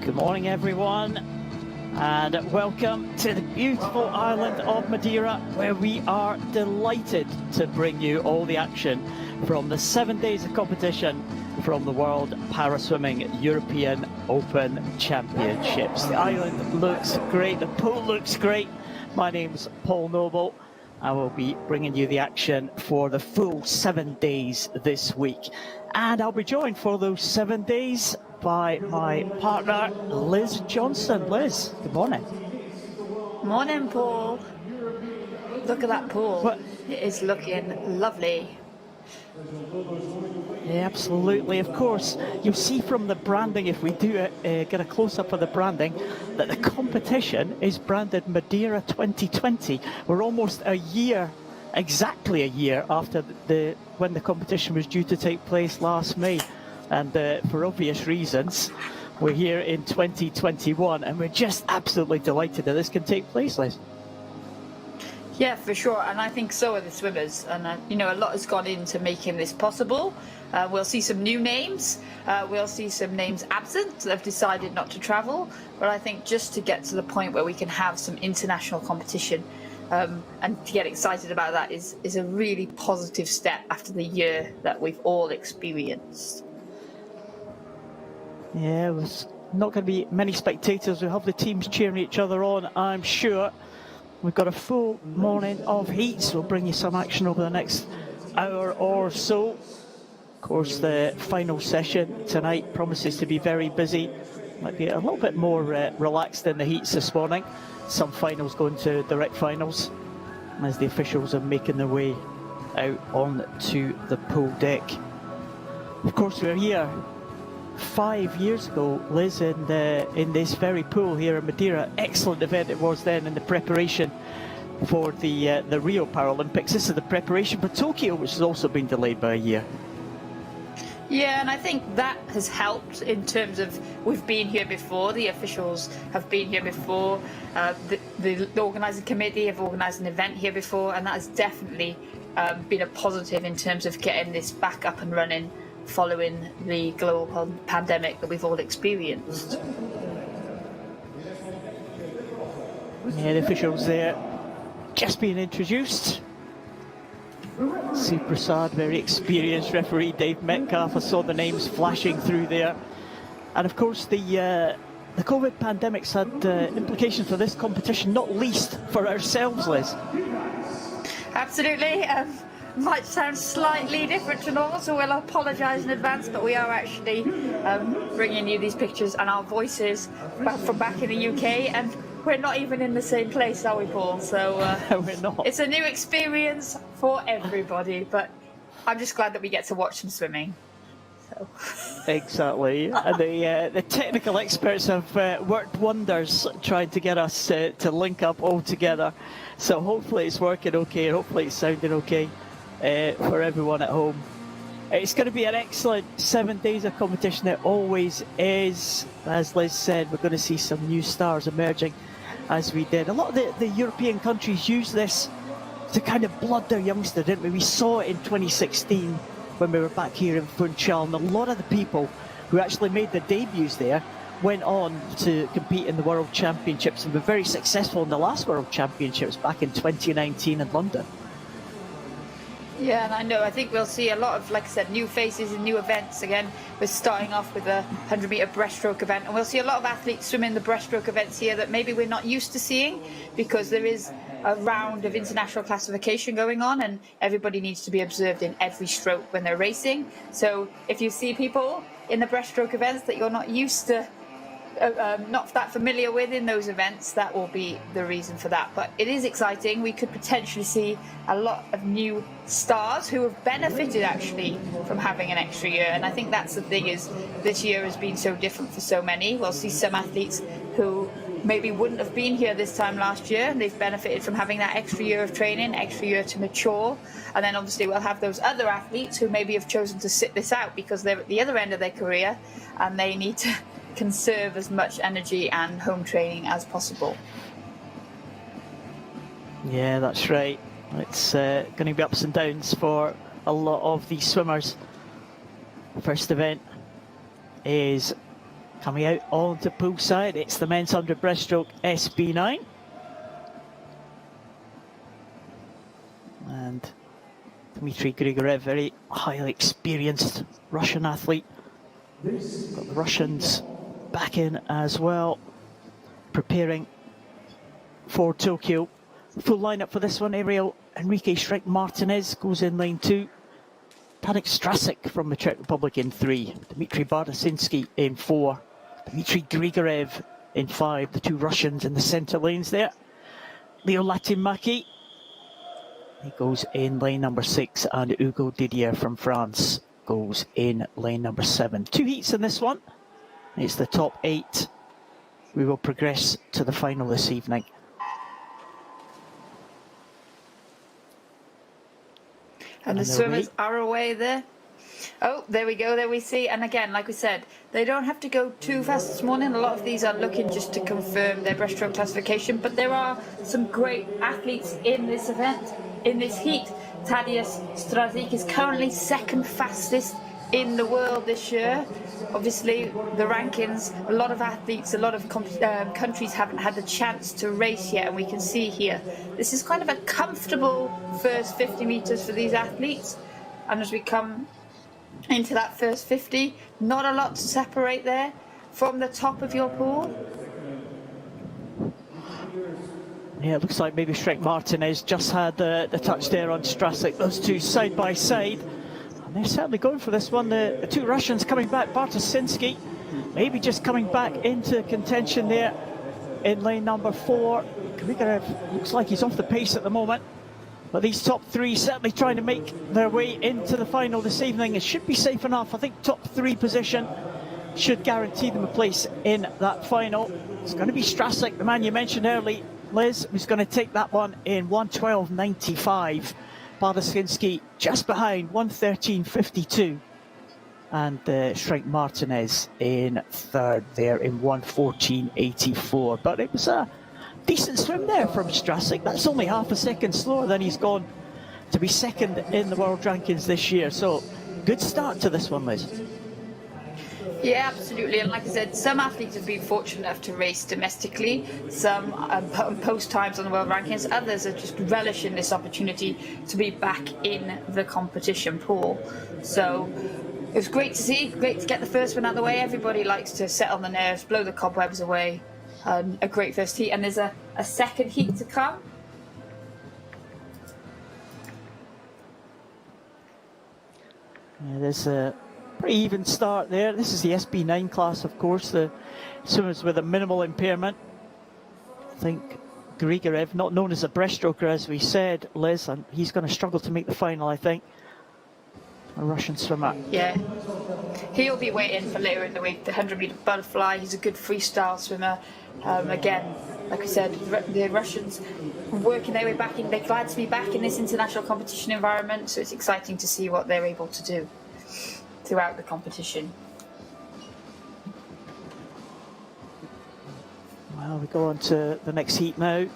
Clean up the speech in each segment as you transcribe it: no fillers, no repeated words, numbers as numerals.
Good morning, everyone, and welcome to the beautiful island of Madeira, where we are delighted to bring you all the action from the 7 days of competition from the World Paraswimming European Open Championships. The island looks great, the pool looks great. My name's Paul Noble. I will be bringing you the action for the full 7 days this week. And I'll be joined for those 7 days by my partner, Liz Johnson. Liz, good morning. Morning, Paul. Look at that pool. What? It is looking lovely. Yeah, absolutely. Of course, you'll see from the branding, if we do get a close-up of the branding, that the competition is branded Madeira 2020. We're almost a year, exactly a year after when the competition was due to take place last May. And for obvious reasons, we're here in 2021, and we're just absolutely delighted that this can take place, Liz. Yeah, for sure, and I think so are the swimmers. And you know, a lot has gone into making this possible. We'll see some new names. We'll see some names absent that have decided not to travel. But I think just to get to the point where we can have some international competition and to get excited about that is a really positive step after the year that we've all experienced. Yeah, there's not going to be many spectators. We'll have the teams cheering each other on, I'm sure. We've got a full morning of heats. We'll bring you some action over the next hour or so. Of course, the final session tonight promises to be very busy. Might be a little bit more relaxed than the heats this morning. Some finals going to direct finals as the officials are making their way out onto the pool deck. Of course, we're here 5 years ago, Liz, in this very pool here in Madeira. Excellent event it was then in the preparation for the Rio Paralympics. This is the preparation for Tokyo, which has also been delayed by a year. Yeah, and I think that has helped in terms of we've been here before, the officials have been here before, the organising committee have organised an event here before, and that has definitely been a positive in terms of getting this back up and running following the global pandemic that we've all experienced. Yeah, the officials there just being introduced. Sue Prasad, very experienced referee. Dave Metcalf, I saw the names flashing through there. And of course the COVID pandemic's had implications for this competition, not least for ourselves, Liz. Absolutely. Might sound slightly different to normal, so we'll apologise in advance, but we are actually bringing you these pictures and our voices from back in the UK, and we're not even in the same place, are we, Paul? So we're not. It's a new experience for everybody, but I'm just glad that we get to watch some swimming. So. Exactly, and the technical experts have worked wonders trying to get us to link up all together, so hopefully it's working okay, and hopefully it's sounding okay for everyone at home. It's going to be an excellent 7 days of competition. It always is. As Liz said, we're going to see some new stars emerging as we did. A lot of the European countries use this to kind of blood their youngster, didn't we? We saw it in 2016 when we were back here in Funchal, and a lot of the people who actually made their debuts there went on to compete in the World Championships and were very successful in the last World Championships back in 2019 in London. Yeah, and I know, I think we'll see a lot of, like I said, new faces and new events. Again, we're starting off with a 100-metre breaststroke event, and we'll see a lot of athletes swimming the breaststroke events here that maybe we're not used to seeing, because there is a round of international classification going on, and everybody needs to be observed in every stroke when they're racing. So if you see people in the breaststroke events that you're not used to, not that familiar with in those events, that will be the reason for that. But it is exciting. We could potentially see a lot of new stars who have benefited actually from having an extra year, and I think that's the thing, is this year has been so different for so many. We'll see some athletes who maybe wouldn't have been here this time last year, and they've benefited from having that extra year of training, extra year to mature. And then obviously we'll have those other athletes who maybe have chosen to sit this out because they're at the other end of their career and they need to conserve as much energy and home training as possible. Yeah, that's right. It's going to be ups and downs for a lot of these swimmers First event is coming out onto poolside. It's the men's 100 breaststroke SB9. And Dmitry Grigorev, very highly experienced Russian athlete. Got the Russians back in as well, preparing for Tokyo. Full lineup for this one: Ariel Enrique Shrek Martinez goes in lane 2. Tanik Strasik from the Czech Republic in 3. Dmitry Bardasinski in 4. Dmitry Grigorev in 5. The 2 Russians in the centre lanes there. Leo Latimaki, he goes in lane number 6, and Hugo Didier from France goes in lane number 7. 2 heats in this one. It's the top 8. We will progress to the final this evening. And the swimmers are away there. Oh, there we go, there we see. And again, like we said, they don't have to go too fast this morning. A lot of these are looking just to confirm their breaststroke classification, but there are some great athletes in this event, in this heat. Tadeusz Strazik is currently 2nd fastest in the world this year. Obviously, the rankings, a lot of athletes, a lot of countries haven't had the chance to race yet, and we can see here, this is kind of a comfortable first 50 metres for these athletes. And as we come into that first 50, not a lot to separate there from the top of your pool. Yeah, it looks like maybe Shrek Martinez just had the touch there on Strasik. Those 2 side by side. And they're certainly going for this one. The 2 Russians coming back. Bartosinski maybe just coming back into contention there in lane number 4. Grigorev looks like he's off the pace at the moment. But these top 3 certainly trying to make their way into the final this evening. It should be safe enough. I think top 3 position should guarantee them a place in that final. It's going to be Strasik, the man you mentioned early, Liz, who's going to take that one in 1:12.95. Bardasinski just behind, 1:13.52. And Shrek Martinez in 3rd there in 1:14.84. But it was a decent swim there from Strasik. That's only half a second slower than he's gone to be 2nd in the world rankings this year. So good start to this one, Liz. Yeah, absolutely. And like I said, some athletes have been fortunate enough to race domestically. Some post times on the world rankings. Others are just relishing this opportunity to be back in the competition pool. So it was great to see. Great to get the first one out of the way. Everybody likes to set on the nerves, blow the cobwebs away. A great first heat. And there's a second heat to come. Yeah, there's a pretty even start there. This is the SB9 class, of course, the swimmers with a minimal impairment. I think Grigorev, not known as a breaststroker, as we said, Liz, and he's going to struggle to make the final, I think. A Russian swimmer. Yeah, he'll be waiting for later in the week, the 100-metre butterfly. He's a good freestyle swimmer. Again, like I said, the Russians working their way back in. They're glad to be back in this international competition environment, so it's exciting to see what they're able to do throughout the competition. Well, we go on to the next heat now.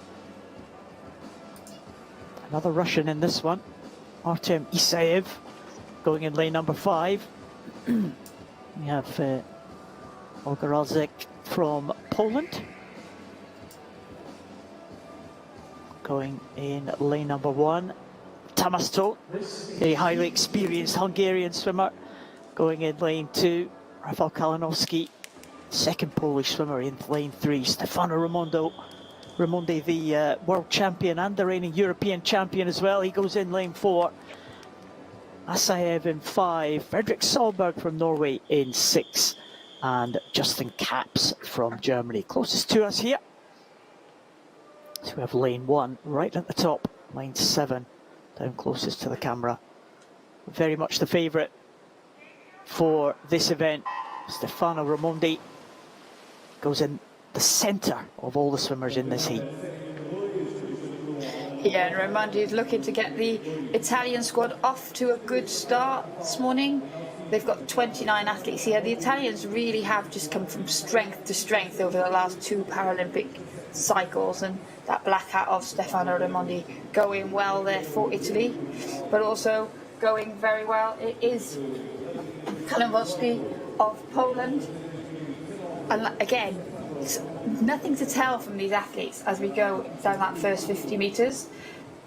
Another Russian in this one, Artem Isaev, going in lane number 5. We have Olga Razek from Poland going in lane number 1. Tamasto, a highly experienced Hungarian swimmer, going in lane 2. Rafał Kalinowski, 2nd Polish swimmer, in lane 3. Stefano Raimondi, the world champion and the reigning European champion as well. He goes in lane 4. Asaev in 5. Fredrik Solberg from Norway in 6. And Justin Kaps from Germany closest to us here. So we have lane 1 right at the top, lane 7 down closest to the camera. Very much the favourite for this event. Stefano Raimondi goes in the centre of all the swimmers in this heat. Yeah, and Raimondi is looking to get the Italian squad off to a good start this morning. They've got 29 athletes here. The Italians really have just come from strength to strength over the last 2 Paralympic cycles, and that black hat of Stefano Raimondi going well there for Italy, but also going very well. It is Kalinowski of Poland. And again, it's nothing to tell from these athletes as we go down that first 50 metres.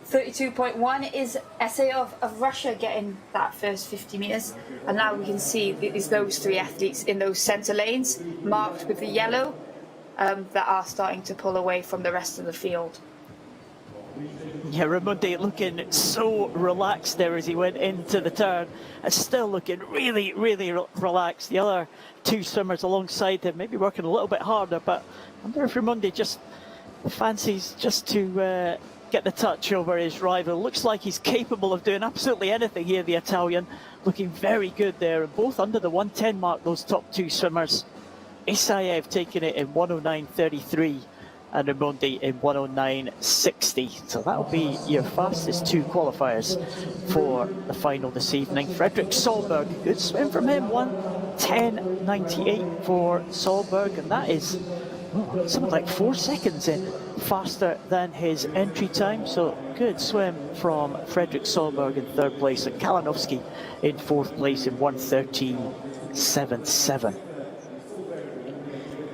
32.1 is SA of Russia getting that first 50 metres. And now we can see is those three athletes in those centre lanes marked with the yellow that are starting to pull away from the rest of the field. Yeah, Raimondi looking so relaxed there as he went into the turn, and still looking really, really relaxed. The other two swimmers alongside him maybe working a little bit harder, but I wonder if Raimondi just fancies just to get the touch over his rival. Looks like he's capable of doing absolutely anything here, the Italian. Looking very good there, and both under the 110 mark, those top two swimmers. Isayev taking it in 109.33. And Raimondi in 109.60. So that'll be your fastest two qualifiers for the final this evening. Fredrik Solberg, good swim from him, 110.98 for Solberg, and that is something like 4 seconds in faster than his entry time. So good swim from Fredrik Solberg in third place, and Kalinowski in fourth place in 113.77.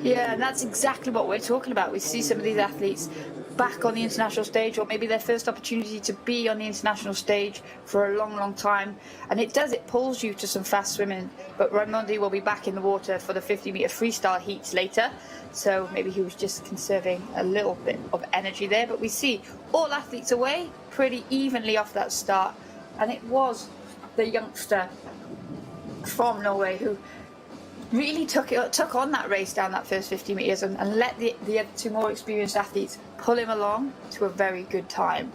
Yeah, and that's exactly what we're talking about. We see some of these athletes back on the international stage, or maybe their first opportunity to be on the international stage for a long, long time. And it pulls you to some fast swimming. But Raimondi will be back in the water for the 50-metre freestyle heats later. So maybe he was just conserving a little bit of energy there. But we see all athletes away pretty evenly off that start. And it was the youngster from Norway who really took on that race down that first 50 metres and let the other two more experienced athletes pull him along to a very good time.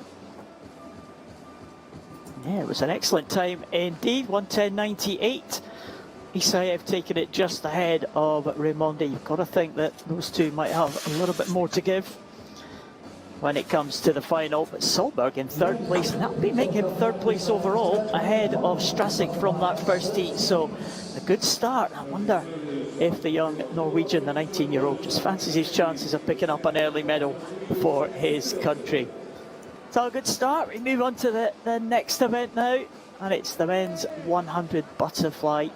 Yeah, it was an excellent time indeed, 110.98. Isayev taking it just ahead of Raimondi. You've got to think that those two might have a little bit more to give when it comes to the final. But Solberg in third place, and that will be making him third place overall, ahead of Strassig from that first heat. So a good start. I wonder if the young Norwegian, the 19-year-old, just fancies his chances of picking up an early medal for his country. So a good start. We move on to the next event now, and it's the men's 100 butterfly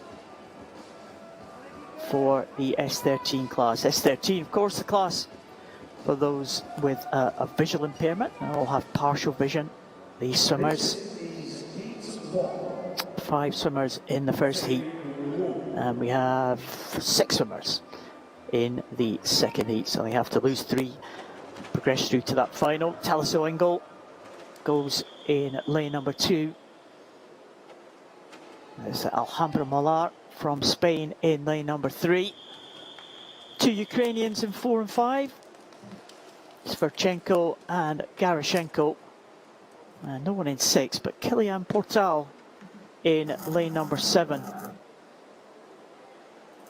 for the S13 class. S13, of course, the class for those with a visual impairment. They all have partial vision, these swimmers. 5 swimmers in the first heat, and we have 6 swimmers in the second heat, so they have to lose 3 progress through to that final. Taliso Engel goes in lane number 2. There's Alhambra Molar from Spain in lane number 3. 2 Ukrainians in 4 and 5. Sverchenko and Garashenko. No one in 6, but Kilian Portal in lane number 7.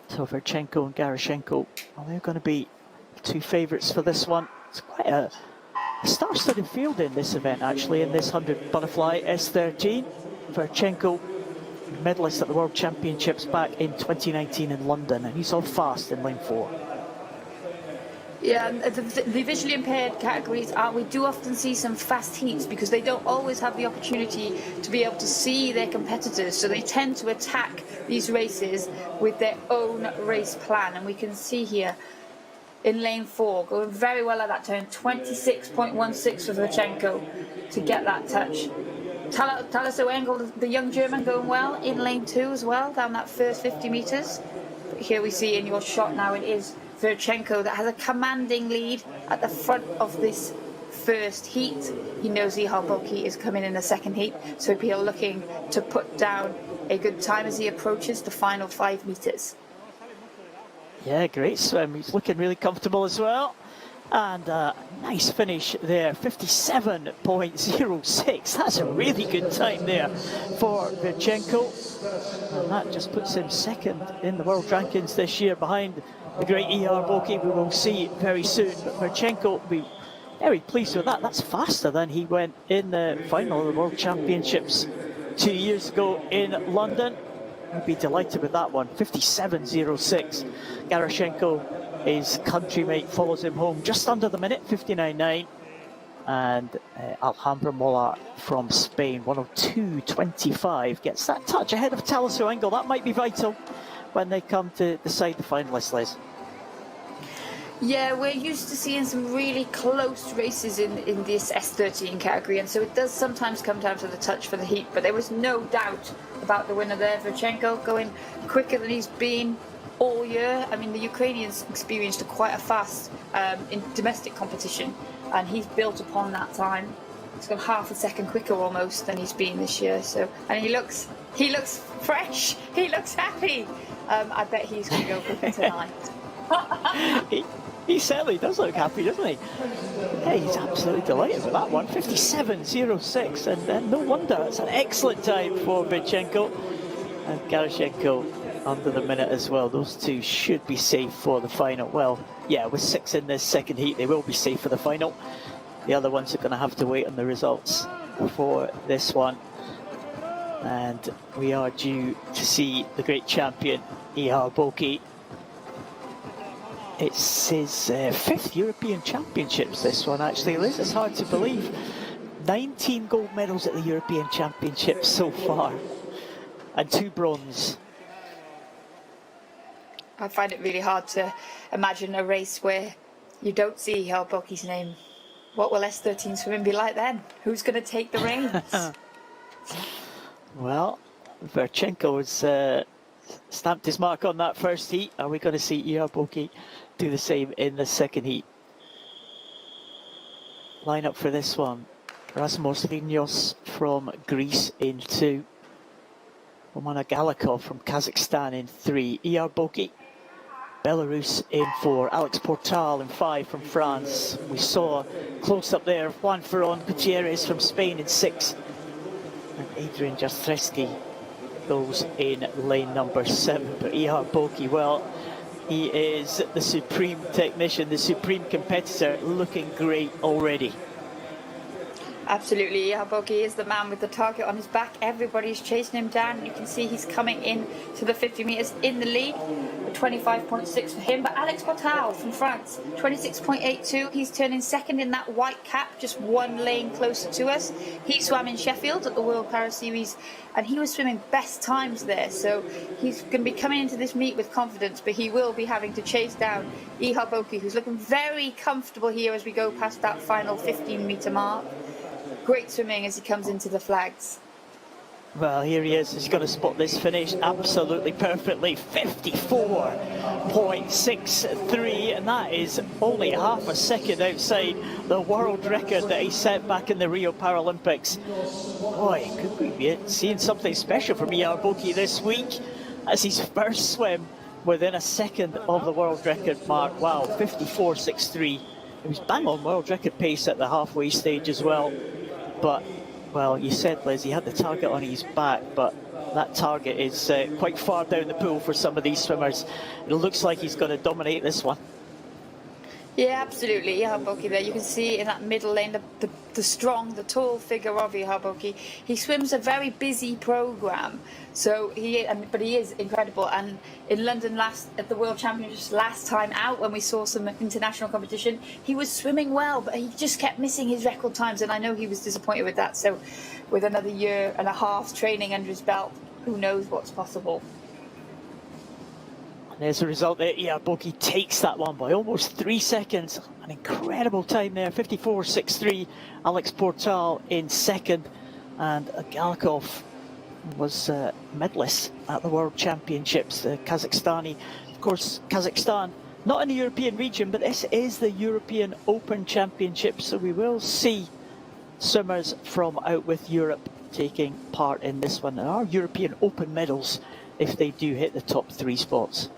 So Sverchenko and Garashenko, well, they're going to be 2 favourites for this one. It's quite a star-studded field in this event, actually, in this 100 butterfly S13. Sverchenko, medalist at the World Championships back in 2019 in London, and he's all fast in lane 4. Yeah, and the visually impaired categories we do often see some fast heats because they don't always have the opportunity to be able to see their competitors, so they tend to attack these races with their own race plan. And we can see here in lane 4 going very well at that turn, 26.16 for Sverchenko to get that touch. Taliso Engel, the young German, going well in lane 2 as well, down that first 50 metres. But here we see in your shot now it is Sverchenko that has a commanding lead at the front of this first heat. He knows how bulky is coming in the second heat, so he'll looking to put down a good time as he approaches the final 5 metres. Yeah, great swim. He's looking really comfortable as well. And nice finish there, 57.06. That's a really good time there for Sverchenko. And that just puts him second in the world rankings this year, behind the great ER Boki we will see very soon. But Sverchenko will be very pleased with that. That's faster than he went in the final of the World Championships 2 years ago in London. I'd be delighted with that one, 57.06. Garashenko, his countrymate, follows him home just under the minute, 59.9. And Alhambra Mola from Spain, 102.25, gets that touch ahead of Talasio Engel. That might be vital when they come to decide the finalists, Liz. Yeah, we're used to seeing some really close races in this S13 category, and so it does sometimes come down to the touch for the heat, but there was no doubt about the winner there, Virchenko, going quicker than he's been all year. I mean, the Ukrainians experienced quite a fast in domestic competition, and he's built upon that time. He's gone half a second quicker almost than he's been this year. So, and he looks fresh. He looks happy. I bet he's going to go quicker tonight. He certainly does look happy, doesn't he? Hey, he's absolutely delighted with that one. 57.06, and no wonder. It's an excellent time for Virchenko and Garashenko under the minute as well. Those two should be safe for the final. Well, yeah, with 6 in this second heat, they will be safe for the final. The other ones are going to have to wait on the results for this one. And we are due to see the great champion, Ihar Boki. It's his 5th European Championships, this one, actually, Liz. It's hard to believe. 19 gold medals at the European Championships so far, and 2 bronze. I find it really hard to imagine a race where you don't see Ihar Boki's name. What will S13 swimming be like then? Who's going to take the reins? Well, Virchenko has stamped his mark on that first heat. Are we going to see Ihar Boki do the same in the second heat? Line-up for this one: Rasmus Linos from Greece in 2, Romana Galikov from Kazakhstan in 3, Ihar Boki, Belarus in 4, Alex Portal in 5 from France. We saw close up there Juan Ferron Gutierrez from Spain in 6, and Adrian Jastreski goes in lane number 7. But Ihar Boki, well, he is the supreme technician, the supreme competitor, looking great already. Absolutely, Ihar Boki is the man with the target on his back. Everybody's chasing him down. You can see he's coming in to the 50 metres in the lead. 25.6 for him, but Alex Portal from France, 26.82. He's turning second in that white cap, just 1 lane closer to us. He swam in Sheffield at the World Para Series, and he was swimming best times there. So he's going to be coming into this meet with confidence, but he will be having to chase down Ihar Boki, who's looking very comfortable here as we go past that final 15-metre mark. Great swimming as he comes into the flags. Well, here he is. He's going to spot this finish absolutely perfectly. 54.63, and that is only half a second outside the world record that he set back in the Rio Paralympics. Boy, could we be seeing something special from Ihar Boki this week as his first swim within a second of the world record mark. Wow, 54.63. It was bang on world record pace at the halfway stage as well. But, well, you said, Liz, he had the target on his back, but that target is quite far down the pool for some of these swimmers. It looks like he's going to dominate this one. Yeah, absolutely. Ihar Boki there. You can see in that middle lane the strong, the tall figure of Ihar Boki. He swims a very busy program, but he is incredible. And in London at the World Championships last time out, when we saw some international competition, he was swimming well, but he just kept missing his record times, and I know he was disappointed with that. So, with another 1.5 years training under his belt, who knows what's possible. As a result there, Ihar Boki takes that one by almost 3 seconds. An incredible time there, 54.63. Alex Portal in second, and Galikov was medalist at the World Championships, the Kazakhstani. Of course, Kazakhstan, not in the European region, but this is the European Open Championship, so we will see swimmers from out with Europe taking part in this one. There are European Open medals if they do hit the top 3 spots.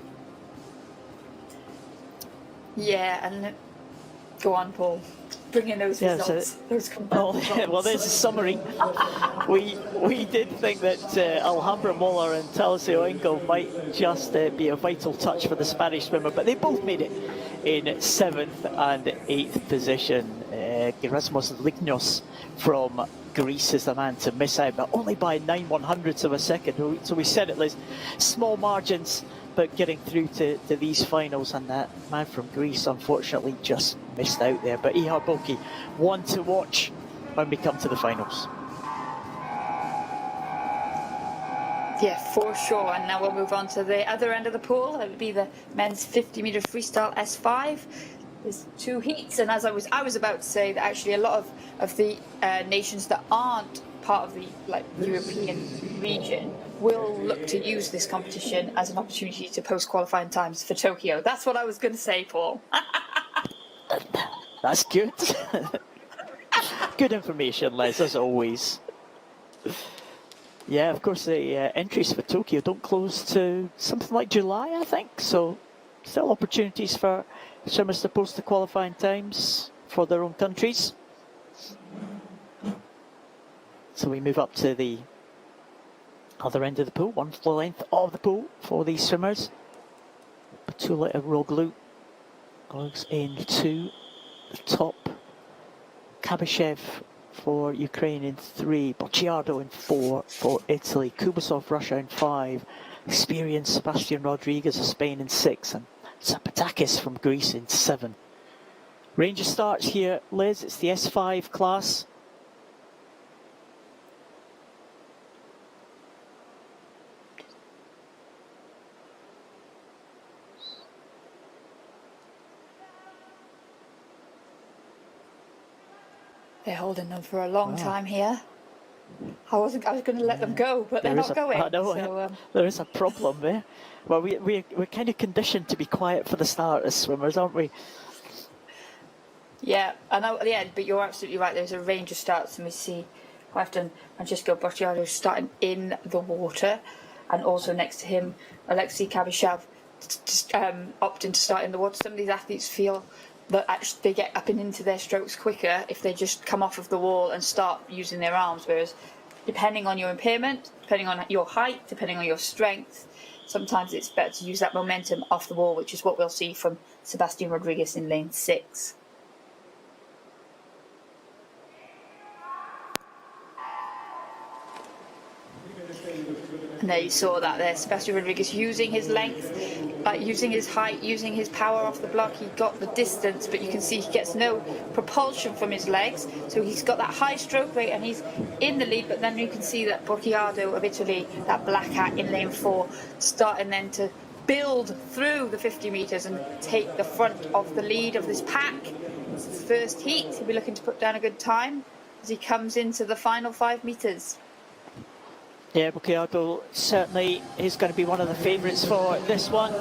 Yeah, and go on, Paul. Bring in those results. Well, there's a summary. We did think that Alhambra Mola and Talasio Engel might just be a vital touch for the Spanish swimmer, but they both made it in 7th and 8th position. Erasmus Lignos from Greece is the man to miss out, but only by 9/100ths of a second. So we said it, Liz, small margins but getting through to these finals, and that man from Greece unfortunately just missed out there. But Ihar Boki, one to watch when we come to the finals. Yeah, for sure. And now we'll move on to the other end of the pool. It would be the men's 50-meter freestyle S5. There's 2 heats, and as I was about to say, that actually a lot of the nations that aren't part of the European region will look to use this competition as an opportunity to post qualifying times for Tokyo. That's what I was going to say, Paul. That's good. Good information, Les, as always. Yeah, of course, the entries for Tokyo don't close to something like July, I think. So, still opportunities for swimmers to post the qualifying times for their own countries. So we move up to the other end of the pool, one full length of the pool for these swimmers. Batula Roglu goes into the top. Kabashev for Ukraine in 3, Bocciardo in 4 for Italy, Kubasov Russia in 5, experienced Sebastian Rodriguez of Spain in 6, and Zapatakis from Greece in 7. Ranger starts here, Liz, it's the S5 class. They're holding them for a long time here. I was going to let them go, but they're not going. I know, so, there is a problem there. Well, we're kind of conditioned to be quiet for the start as swimmers, aren't we? Yeah, I know. Yeah, but you're absolutely right. There's a range of starts, and we see quite often Francesco Bocciardo starting in the water, and also next to him, Alexei Kabashev opting to start in the water. Some of these athletes feel that actually they get up and into their strokes quicker if they just come off of the wall and start using their arms, whereas depending on your impairment, depending on your height, depending on your strength, sometimes it's better to use that momentum off the wall, which is what we'll see from Sebastian Rodriguez in lane 6. And there you saw that there, Sebastian Rodriguez using his length, using his height, using his power off the block. He got the distance, but you can see he gets no propulsion from his legs. So he's got that high stroke rate and he's in the lead, but then you can see that Bocciardo of Italy, that black hat in lane 4, starting then to build through the 50 metres and take the front of the lead of this pack. It's his first heat. He'll be looking to put down a good time as he comes into the final 5 metres. Yeah, Bocciardo certainly is going to be one of the favourites for this one.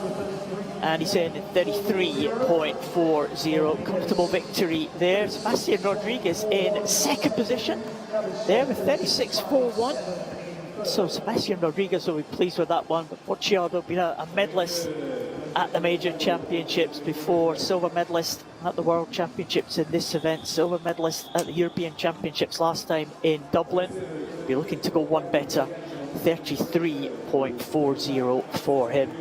And he's in 33.40. Comfortable victory there. Sebastian Rodriguez in second position there with 36.41. So Sebastian Rodriguez will be pleased with that one. But Bocciardo being a medalist at the major championships before, silver medalist at the World Championships in this event, silver medalist at the European Championships last time in Dublin. Be looking to go one better, 33.40 for him.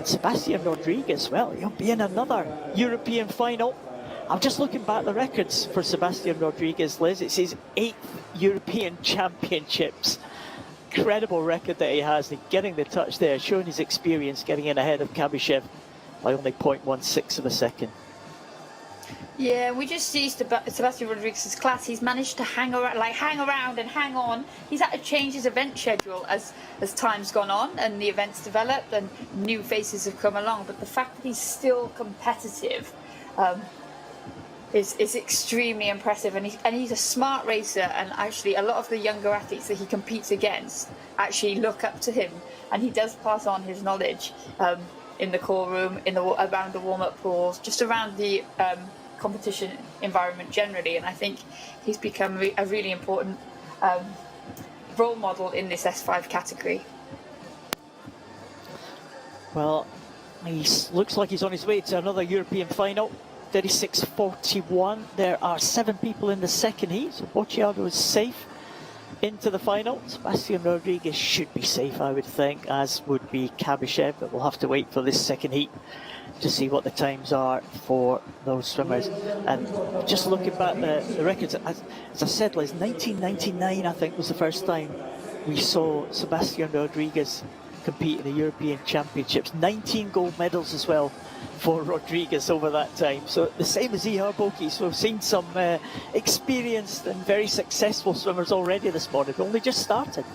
Sebastian Rodriguez, well, he'll be in another European final. I'm just looking back at the records for Sebastian Rodriguez, Liz. It's his 8th European Championships. Incredible record that he has, and getting the touch there, showing his experience, getting in ahead of Kabashev by only 0.16 of a second. Yeah, we just see Sebastian Rodriguez's class. He's managed to hang around and hang on. He's had to change his event schedule as time's gone on and the events developed and new faces have come along. But the fact that he's still competitive is extremely impressive. And he's a smart racer. And actually, a lot of the younger athletes that he competes against actually look up to him. And he does pass on his knowledge in the core room, around the warm-up pools, just around the competition environment generally, and I think he's become a really important role model in this S5 category. Well, he looks like he's on his way to another European final. 36.41. There are 7 people in the second heat, so Bocciardo is safe into the final. Sebastian Rodriguez should be safe, I would think, as would be Kabashev, but we'll have to wait for this second heat to see what the times are for those swimmers. And just looking back the records, as I said, Liz, 1999 I think was the first time we saw Sebastian Rodriguez compete in the European Championships. 19 gold medals as well for Rodriguez over that time. So the same as Ihar Boki. So we've seen some experienced and very successful swimmers already this morning. They've only just started.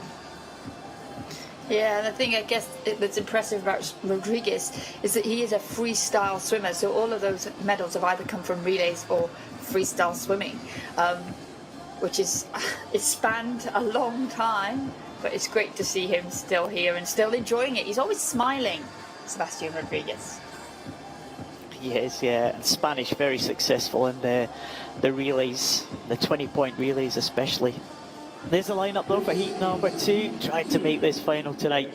Yeah, and the thing I guess that's impressive about Rodriguez is that he is a freestyle swimmer. So all of those medals have either come from relays or freestyle swimming, which is, it's spanned a long time, but it's great to see him still here and still enjoying it. He's always smiling, Sebastian Rodriguez. He is, yeah. And Spanish very successful in the relays, the 20-point relays especially. There's the lineup though for heat number 2, trying to make this final tonight.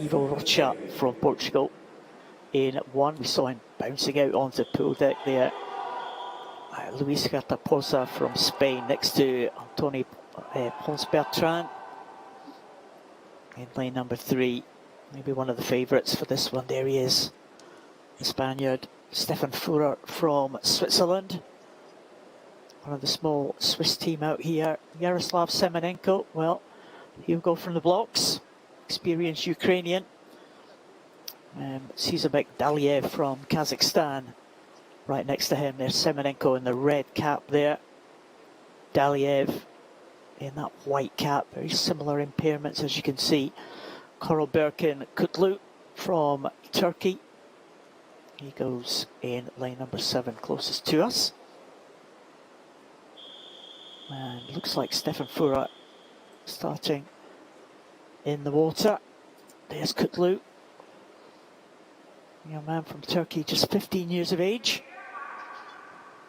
Ivo Rocha from Portugal in 1. We saw him bouncing out onto pool deck there. Luis Gartaposa from Spain next to Antoni Pons Bertrand in lane number 3. Maybe one of the favourites for this one. There he is, the Spaniard. Stefan Fuhrer from Switzerland. One of the small Swiss team out here. Yaroslav Semenenko, well, he'll go from the blocks. Experienced Ukrainian. Sizabek Daliev from Kazakhstan. Right next to him, there's Semenenko in the red cap there. Daliev in that white cap. Very similar impairments as you can see. Korobirkin Kutlu from Turkey. He goes in lane number 7, closest to us. And looks like Stefan Fuhrer starting in the water. There's Kutlu, young man from Turkey, just 15 years of age.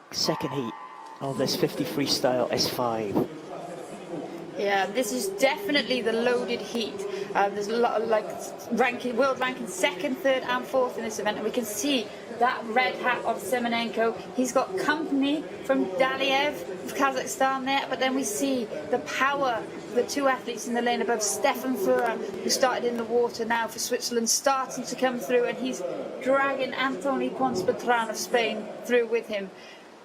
Second heat of this 50 freestyle S5. Yeah, this is definitely the loaded heat. There's a lot of world ranking 2nd, 3rd and 4th in this event, and we can see that red hat of Semenenko. He's got company from Daliev of Kazakhstan there, but then we see the power of the 2 athletes in the lane above. Stefan Fuhrer, who started in the water now for Switzerland, starting to come through, and he's dragging Antoni Pons Bertrand of Spain through with him.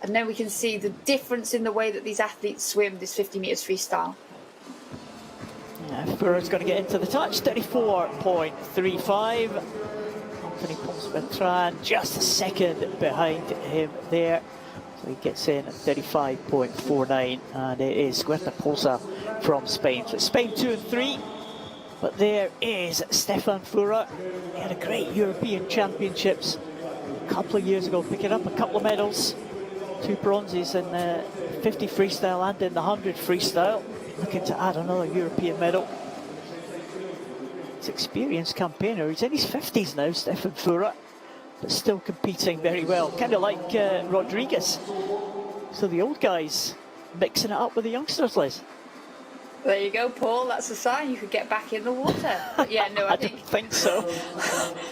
And then we can see the difference in the way that these athletes swim this 50 metres freestyle. Yeah, Fuhrer's going to get into the touch, 34.35. Antoni Pons Bertrand just a second behind him there. So he gets in at 35.49, and it is Guerta from Spain. So Spain 2 and 3, but there is Stefan Fuhrer. He had a great European Championships a couple of years ago, picking up a couple of medals. 2 bronzes in the 50 freestyle and in the 100 freestyle. Looking to add another European medal. He's an experienced campaigner. He's in his 50s now, Stefan Fuhrer, but still competing very well. Kind of like Rodriguez. So the old guys mixing it up with the youngsters, Liz. There you go, Paul. That's a sign you could get back in the water. But yeah, no, I don't think so.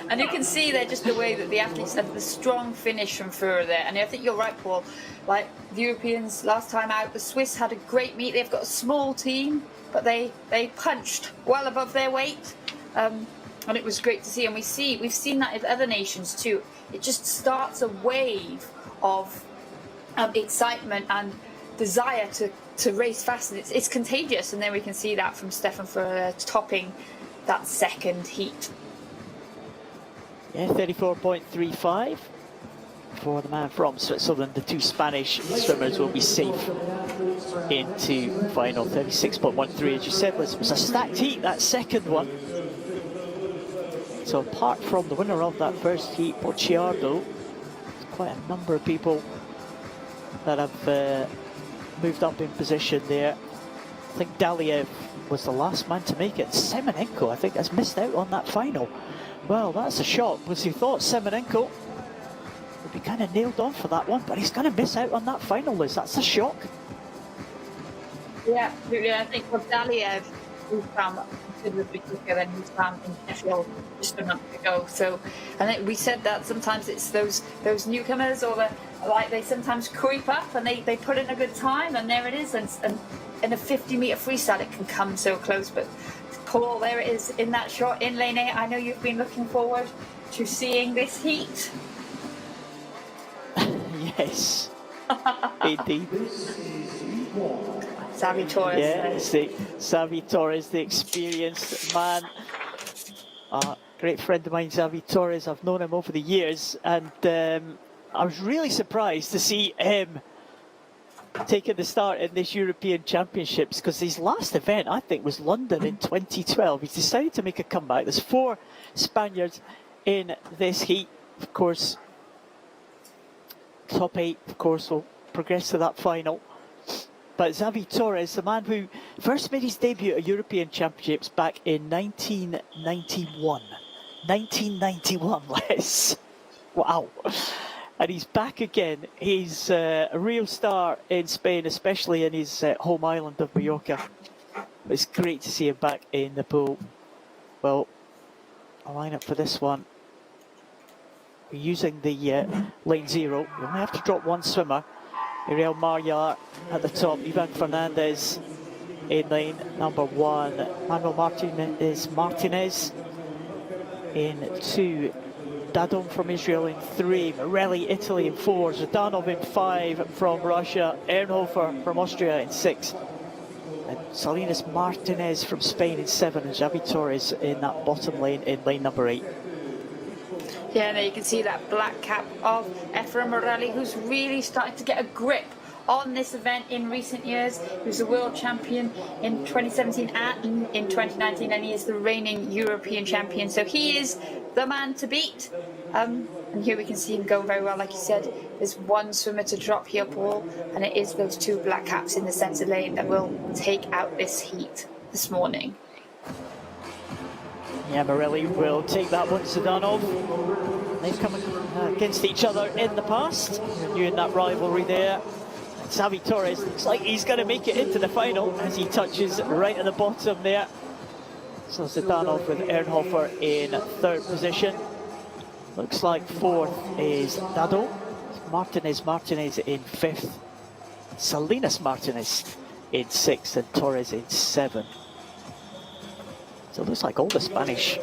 And you can see there just the way that the athletes have the strong finish from Fuhrer there. And I think you're right, Paul. Like the Europeans last time out, the Swiss had a great meet. They've got a small team, but they punched well above their weight. And it was great to see. And we've seen that in other nations too. It just starts a wave of excitement and desire to race fast, and it's contagious. And then we can see that from Stefan Fuhrer topping that 2nd heat. Yeah, 34.35 for the man from Switzerland. The 2 Spanish swimmers will be safe into final. 36.13, as you said, Liz. It was a stacked heat, that 2nd one. So apart from the winner of that 1st heat, Bocciardo, quite a number of people that have moved up in position there. I think Daliev was the last man to make it. Semenenko, I think, has missed out on that final. Well, that's a shock, because you thought Semenenko would be kind of nailed on for that one, but he's going to miss out on that final, Liz. That's a shock. Yeah, absolutely. I think for Daliev, who's considerably quicker than his time in Sheffield just a month ago. So, and we said that sometimes it's those newcomers, or they sometimes creep up and they put in a good time, and there it is. And in a 50-metre freestyle, it can come so close. But Paul, there it is in that shot in lane 8. I know you've been looking forward to seeing this heat. Yes, indeed. Xavi Torres. Yeah, Xavi Torres, the experienced man. A great friend of mine, Xavi Torres. I've known him over the years, and I was really surprised to see him taking the start in this European Championships, because his last event, I think, was London in 2012. He's decided to make a comeback. There's 4 Spaniards in this heat. Of course, top 8, of course, will progress to that final. But Xavi Torres, the man who first made his debut at European Championships back in 1991. 1991, Les. Wow. And he's back again. He's a real star in Spain, especially in his home island of Mallorca. It's great to see him back in the pool. Well, I'll line up for this one. We're using the lane 0. You only have to drop 1 swimmer. Ariel Marjar at the top. Ivan Fernandez in lane number 1. Manuel Martinez in 2. Dadon from Israel in 3, Morelli, Italy in 4, Zhdanov in 5 from Russia, Ernhofer from Austria in 6, and Salinas Martinez from Spain in 7, and Xavi Torres in that bottom lane in lane number 8. Yeah, and there you can see that black cap of Ephraim Morelli, who's really starting to get a grip on this event in recent years. He was the world champion in 2017 and in 2019, and he is the reigning European champion. So he is the man to beat. And here we can see him going very well. Like you said, there's 1 swimmer to drop here, Paul, and it is those 2 black caps in the centre lane that will take out this heat this morning. Yeah, Morelli will take that one, Zhdanov. They've come against each other in the past. You're in that rivalry there. Xavi Torres looks like he's going to make it into the final as he touches right at the bottom there. So Zhdanov with Ernhofer in 3rd position. Looks like 4th is Dado. Martinez in 5th. Salinas Martinez in 6th and Torres in 7th. So it looks like all the Spanish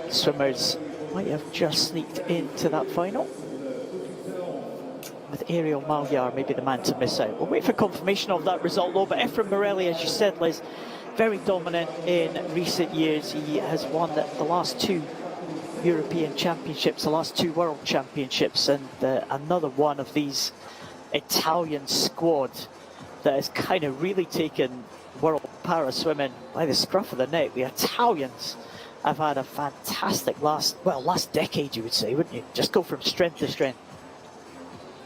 swimmers might have just sneaked into that final. With Ariel Marjar maybe the man to miss out. We'll wait for confirmation of that result though, but Ephraim Morelli, as you said, Liz, very dominant in recent years. He has won the last 2 European Championships, the last 2 World Championships, and another one of these Italian squad that has kind of really taken world para swimming by the scruff of the neck. The Italians have had a fantastic last decade, you would say, wouldn't you? Just go from strength to strength.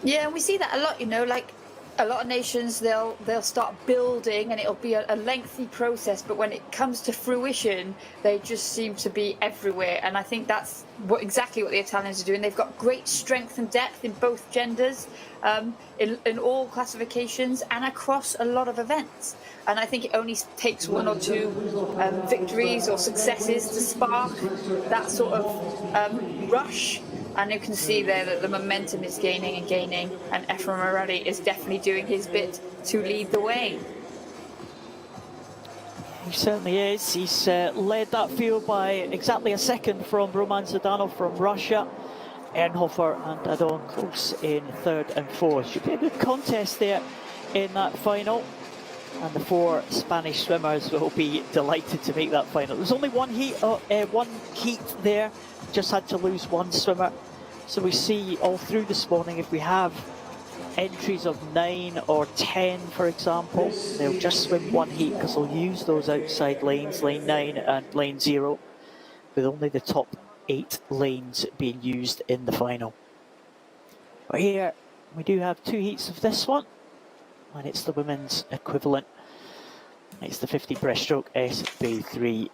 Yeah, and we see that a lot, you know, like a lot of nations, they'll start building and it'll be a lengthy process, but when it comes to fruition, they just seem to be everywhere. And I think that's exactly what the Italians are doing. They've got great strength and depth in both genders, in all classifications and across a lot of events. And I think it only takes 1 or 2 victories or successes to spark that sort of rush. And you can see there that the momentum is gaining, and Ephraim Morelli is definitely doing his bit to lead the way. He certainly is. He's led that field by exactly a second from Roman Zhdanov from Russia. Ernhofer and Dadon close in 3rd and 4th. Should be a good contest there in that final. And the 4 Spanish swimmers will be delighted to make that final. There's only one heat there. Just had to lose 1 swimmer. So we see all through this morning, if we have entries of 9 or 10, for example, they'll just swim 1 heat because they'll use those outside lanes, lane 9 and lane 0, with only the top 8 lanes being used in the final. But here we do have 2 heats of this one, and it's the women's equivalent. It's the 50 breaststroke SB3.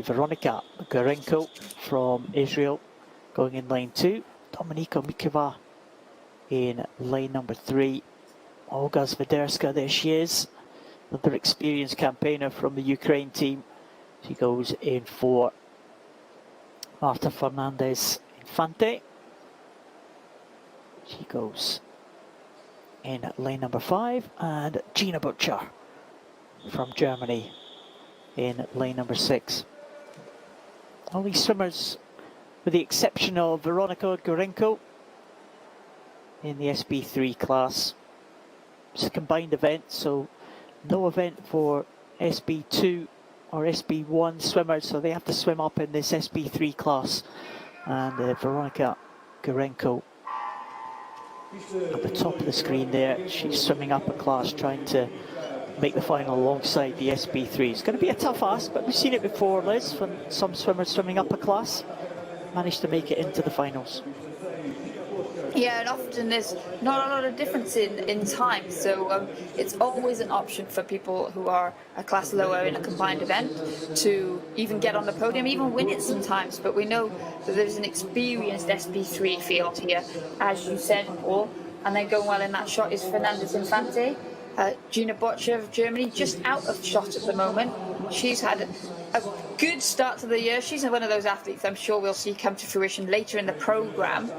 Veronika Gorenko from Israel going in lane 2. Dominika Mikova in lane number 3. Olga Svederska, there she is, another experienced campaigner from the Ukraine team. She goes in 4. Marta Fernandez Infante, she goes in lane number 5, and Gina Butcher from Germany in lane number 6. All these swimmers, with the exception of Veronika Gorenko, in the SB3 class. It's a combined event, so no event for SB2 or or SB1 swimmers, so they have to swim up in this SB3 class. And Veronika Gurenko at the top of the screen there, she's swimming up a class, trying to make the final alongside the SB3. It's going to be a tough ask, but we've seen it before, Liz, when some swimmers swimming up a class managed to make it into the finals. Yeah, and often there's not a lot of difference in time, so it's always an option for people who are a class lower in a combined event to even get on the podium, even win it sometimes. But we know that there's an experienced SB3 field here, as you said, Paul, and then going well in that shot is Fernandez Infante. Gina Boccia of Germany, just out of shot at the moment. She's had a good start to the year. She's one of those athletes I'm sure we'll see come to fruition later in the programme,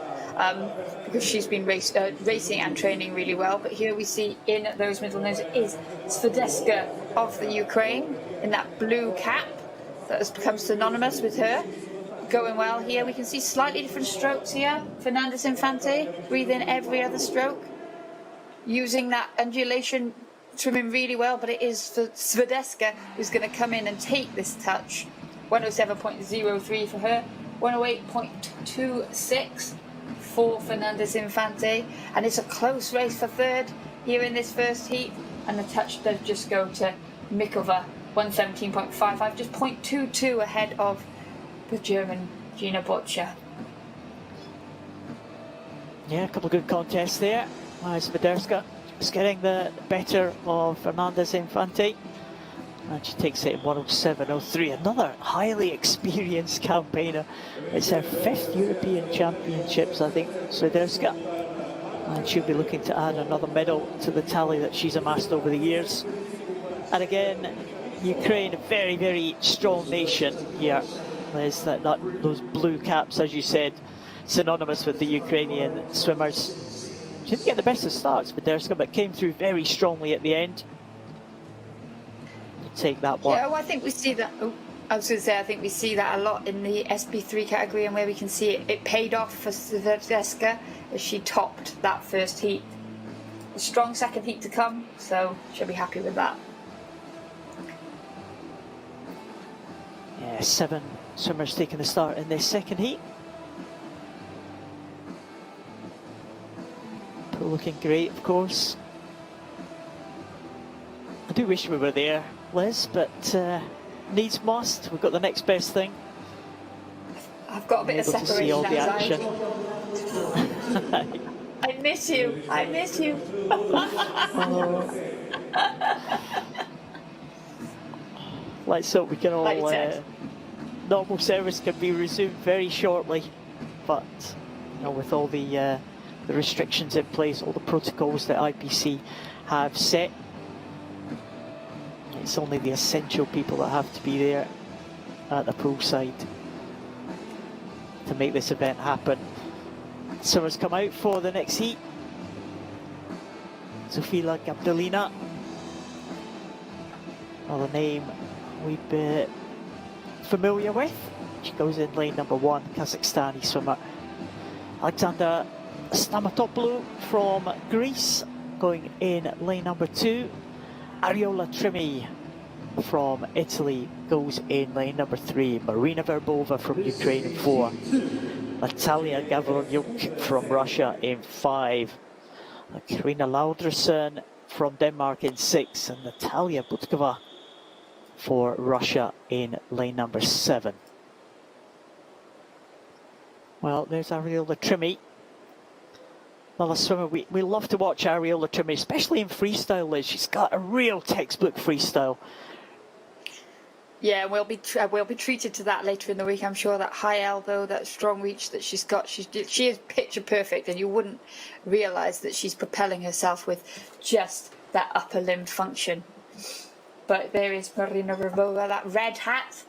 because she's been racing and training really well. But here we see in those middle names is Swiatek of the Ukraine in that blue cap that has become synonymous with her. Going well here. We can see slightly different strokes here. Fernandez Infante breathing every other stroke, using that undulation, swimming really well, but it is for Swiatek who's going to come in and take this touch. 107.03 for her, 108.26 for Fernandez Infante, and it's a close race for third here in this first heat, and the touch does just go to Mikova, 117.55, just 0.22 ahead of the German Gina Boccia. Yeah, a couple of good contests there. Swiatek is getting the better of Fernandez Infante, and she takes it in 107.03. Another highly experienced campaigner. It's her 5th European Championships, I think, Swiatek, and she'll be looking to add another medal to the tally that she's amassed over the years. And again, Ukraine, a very, very strong nation here. There's those blue caps, as you said, synonymous with the Ukrainian swimmers. She didn't get the best of starts, Madeira, but came through very strongly at the end. You take that one. Yeah, well, I think we see that. I was going to say, I think we see that a lot in the SB3 category, and where we can see it paid off for Swiatek as she topped that first heat. A strong second heat to come, so she'll be happy with that. Yeah, 7 swimmers taking the start in this second heat. Looking great, of course. I do wish we were there, Liz, but needs must. We've got the next best thing. I've got a bit of separation to see all the action. I miss you. I miss you. Let's hope we can all. Normal service can be resumed very shortly, but you know, with all the restrictions in place, all the protocols that IPC have set, it's only the essential people that have to be there at the poolside to make this event happen. Swimmers come out for the next heat. Zofila Gabdelina, another name we'd be familiar with. She goes in lane number 1, Kazakhstani swimmer. Alexander Stamatopoulou from Greece going in lane number 2. Ariola Trimi from Italy goes in lane number 3. Marina Verbova from Ukraine in 4. Natalia Gavronyuk from Russia in 5. Karina Laudrusen from Denmark in 6. And Natalia Butkova for Russia in lane number 7. Well, there's Ariola Trimi. Another swimmer, we love to watch Ariola Trimi, especially in freestyle, Liz. She's got a real textbook freestyle. Yeah, we'll be treated to that later in the week. I'm sure that high elbow, that strong reach that she's got, she is picture perfect, and you wouldn't realise that she's propelling herself with just that upper limb function. But there is Marina Verbova, that red hat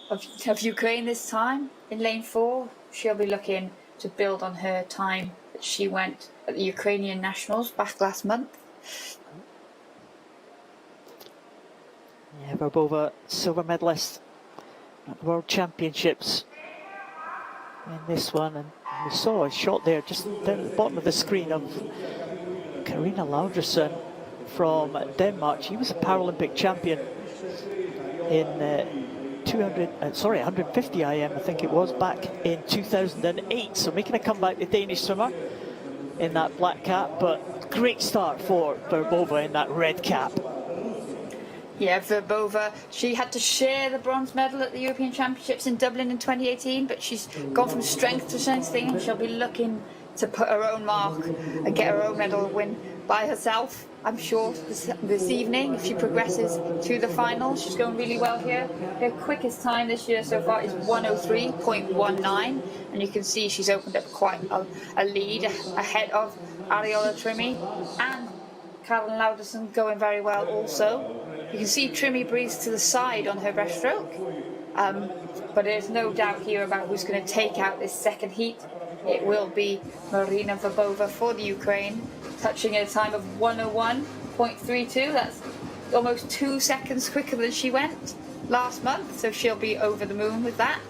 of Ukraine this time in lane 4. She'll be looking to build on her time that she went at the Ukrainian Nationals back last month. Yeah, Verbova, silver medalist at the World Championships in this one, and we saw a shot there just down at the bottom of the screen of Karina Laudrusen from Denmark. She was a Paralympic champion in 150 IM, I think it was, back in 2008. So making a comeback, the Danish swimmer in that black cap, but great start for Verbova in that red cap. Yeah, Verbova, she had to share the bronze medal at the European Championships in Dublin in 2018, but she's gone from strength to strength, and she'll be looking to put her own mark and get her own medal win by herself. I'm sure this evening, if she progresses to the final, she's going really well here. Her quickest time this year so far is 1:03.19, and you can see she's opened up quite a lead ahead of Ariola Trimmy and Caroline Lauderson going very well also. You can see Trimmy breathes to the side on her breaststroke, but there's no doubt here about who's going to take out this second heat. It will be Marina Verbova for the Ukraine, touching at a time of 1:01.32. That's almost 2 seconds quicker than she went last month, so she'll be over the moon with that.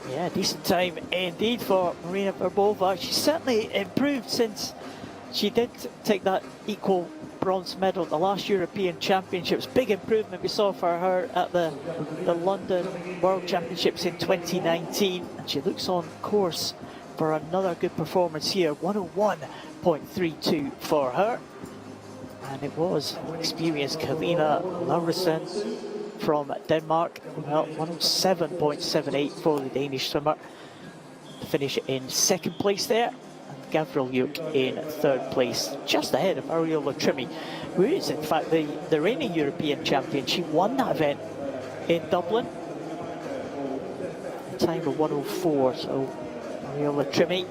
Yeah, decent time indeed for Marina Verbova. She's certainly improved since she did take that equal bronze medal at the last European Championships. Big improvement we saw for her at the London World Championships in 2019. And she looks on course for another good performance here. 1:01.32 for her. And it was experienced Karina Lauritsen from Denmark. Well, 1:07.78 for the Danish swimmer. To finish in second place there. Gavril Yuk in third place, just ahead of Ariola Trimmy, who is in fact the reigning European champion. She won that event in Dublin. Time of 1:04, so Ariola Trimmy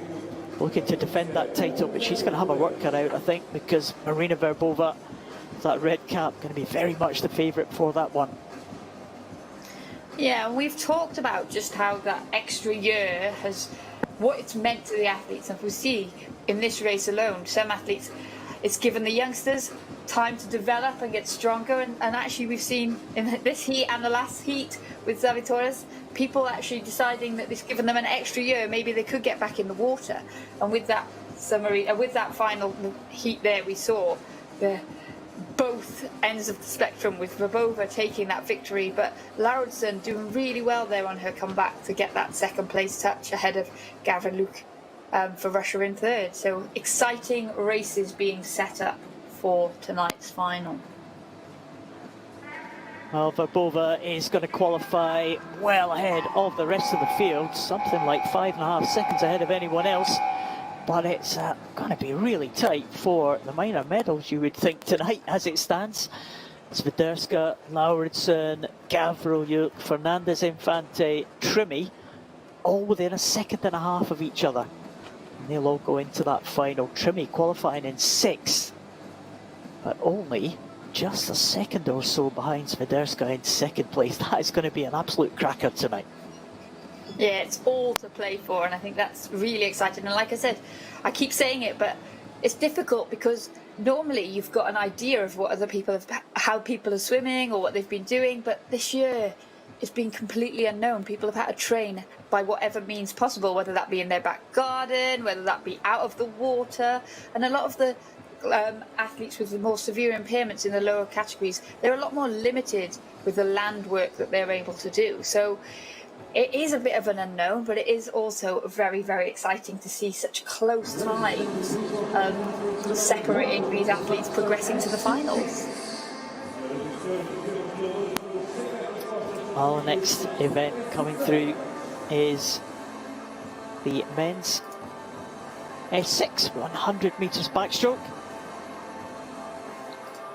looking to defend that title, but she's going to have a work cut out, I think, because Marina Verbova, that red cap, going to be very much the favourite for that one. Yeah, we've talked about just how that extra year has, what it's meant to the athletes, and we see in this race alone, some athletes, it's given the youngsters time to develop and get stronger, and actually we've seen in this heat and the last heat with Xavi Torres, people actually deciding that it's given them an extra year, maybe they could get back in the water. And with that summary, with that final heat there, we saw both ends of the spectrum, with Verbova taking that victory, but Lauritsen doing really well there on her comeback to get that second place touch ahead of Gavril for Russia in third. So exciting races being set up for tonight's final. Well, Verbova is going to qualify well ahead of the rest of the field, something like 5.5 seconds ahead of anyone else. But it's going to be really tight for the minor medals, you would think, tonight as it stands. Swiderska, Lauritsen, Gavril, Fernandez Infante, Trimmy, all within 1.5 seconds of each other. And they'll all go into that final. Trimmy qualifying in 6th, but only just a second or so behind Swiderska in second place. That is going to be an absolute cracker tonight. Yeah, it's all to play for, and I think that's really exciting. And like I said, I keep saying it, but it's difficult because normally you've got an idea of what other people have, how people are swimming or what they've been doing, but this year it's been completely unknown. People have had to train by whatever means possible, whether that be in their back garden, whether that be out of the water, and a lot of the athletes with the more severe impairments in the lower categories, they're a lot more limited with the land work that they're able to do. So it is a bit of an unknown, but it is also very, very exciting to see such close times separating these athletes progressing to the finals. Well, the next event coming through is the men's S6 100 metres backstroke.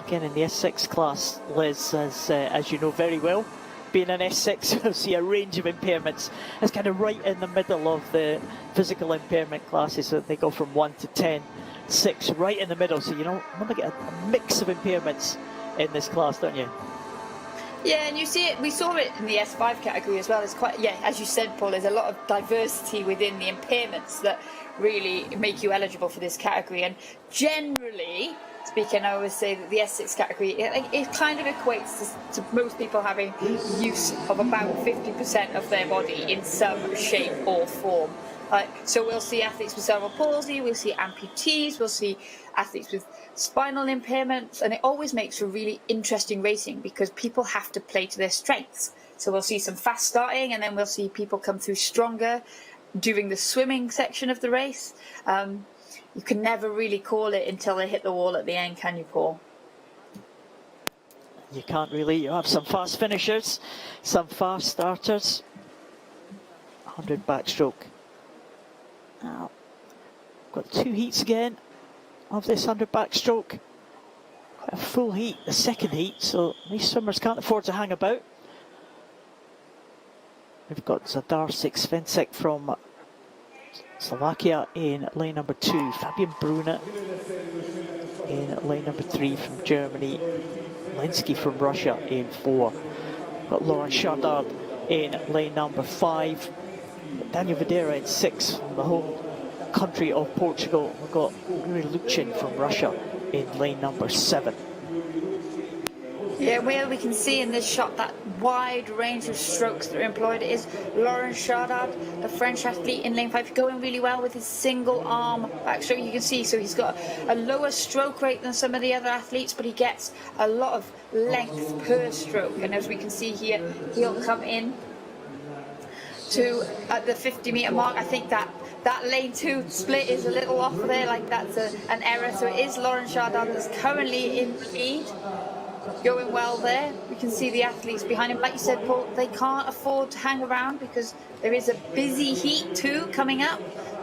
Again, in the S6 class, Liz, as you know very well, being an S6, you'll see a range of impairments. It's kind of right in the middle of the physical impairment classes, so they go from 1 to 10, 6, right in the middle. So you know, you get a mix of impairments in this class, don't you? Yeah, and you see it, we saw it in the S5 category as well. It's quite, yeah, as you said, Paul, there's a lot of diversity within the impairments that really make you eligible for this category. And generally, speaking, I always say that the S6 category, it kind of equates to most people having use of about 50% of their body in some shape or form. So we'll see athletes with cerebral palsy, we'll see amputees, we'll see athletes with spinal impairments, and it always makes for really interesting racing because people have to play to their strengths. So we'll see some fast starting, and then we'll see people come through stronger during the swimming section of the race. You can never really call it until they hit the wall at the end, can you, Paul? You can't really. You have some fast finishers, some fast starters. 100 backstroke. Now, got 2 heats again of this 100 backstroke. Quite a full heat, the second heat, so these swimmers can't afford to hang about. We've got Zadarczyk Svincek from Slovakia in lane number 2, Fabian Brunner in lane number 3 from Germany, Linsky from Russia in 4. We've got Lauren Chardard in lane number 5, Daniel Madeira in 6 from the home country of Portugal. We've got Yuri Luchin from Russia in lane number 7. Yeah, where we can see in this shot that wide range of strokes that are employed is Laurent Chardard, the French athlete in lane 5, going really well with his single arm backstroke. You can see, so he's got a lower stroke rate than some of the other athletes, but he gets a lot of length per stroke. And as we can see here, he'll come in to at the 50-meter mark. I think that lane 2 split is a little off there, like that's an error. So it is Laurent Chardard that's currently in the lead. Going well there. We can see the athletes behind him. Like you said, Paul, they can't afford to hang around because there is a busy heat 2 coming up.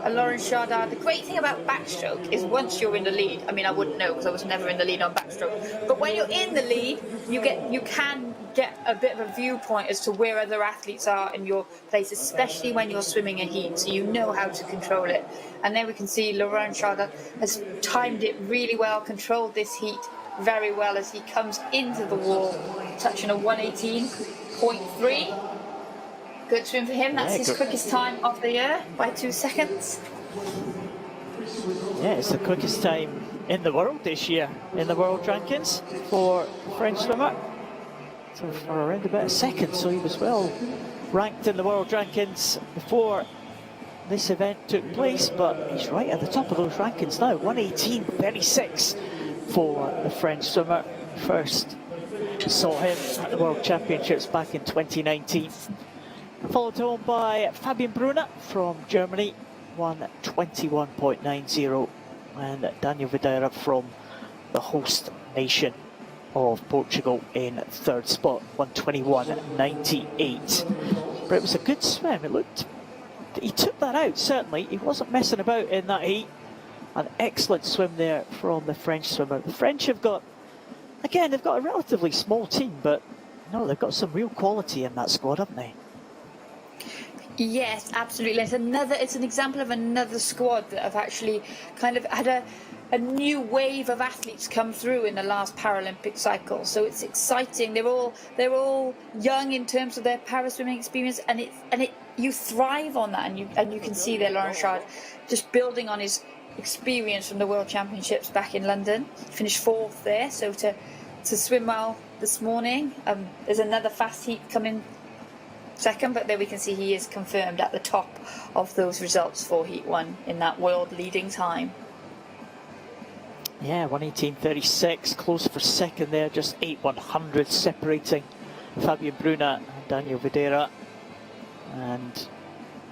Laurent Chardard, the great thing about backstroke is once you're in the lead, I mean, I wouldn't know because I was never in the lead on backstroke, but when you're in the lead, you can get a bit of a viewpoint as to where other athletes are in your place, especially when you're swimming a heat, so you know how to control it. And then we can see Laurent Chardard has timed it really well, controlled this heat very well as he comes into the wall, touching a 118.3. Good swim for him. That's his quickest time of the year by 2 seconds. Yeah, it's the quickest time in the world this year in the world rankings for the French swimmer. So for around about a second, so he was well ranked in the world rankings before this event took place, but he's right at the top of those rankings now. 118.36 for the French swimmer. First saw him at the World Championships back in 2019. Followed on by Fabian Brunner from Germany, 121.90, and Daniel Madeira from the host nation of Portugal in 3rd spot, 121.98. But it was a good swim. It looked, he took that out, certainly. He wasn't messing about in that heat. An excellent swim there from the French swimmer. The French have got, again, they've got a relatively small team, but no, they've got some real quality in that squad, haven't they? Yes, absolutely. It's an example of another squad that have actually kind of had a new wave of athletes come through in the last Paralympic cycle. So it's exciting. They're all young in terms of their para swimming experience, and you thrive on that, and you can see there Laurent Chardard just building on his experience from the World Championships back in London. Finished 4th there, so to swim well this morning. There's another fast heat coming second, but there we can see he is confirmed at the top of those results for Heat 1 in that world leading time. Yeah, 118.36, close for second there, just 8/100 separating Fabian Brunner and Daniel Madeira. And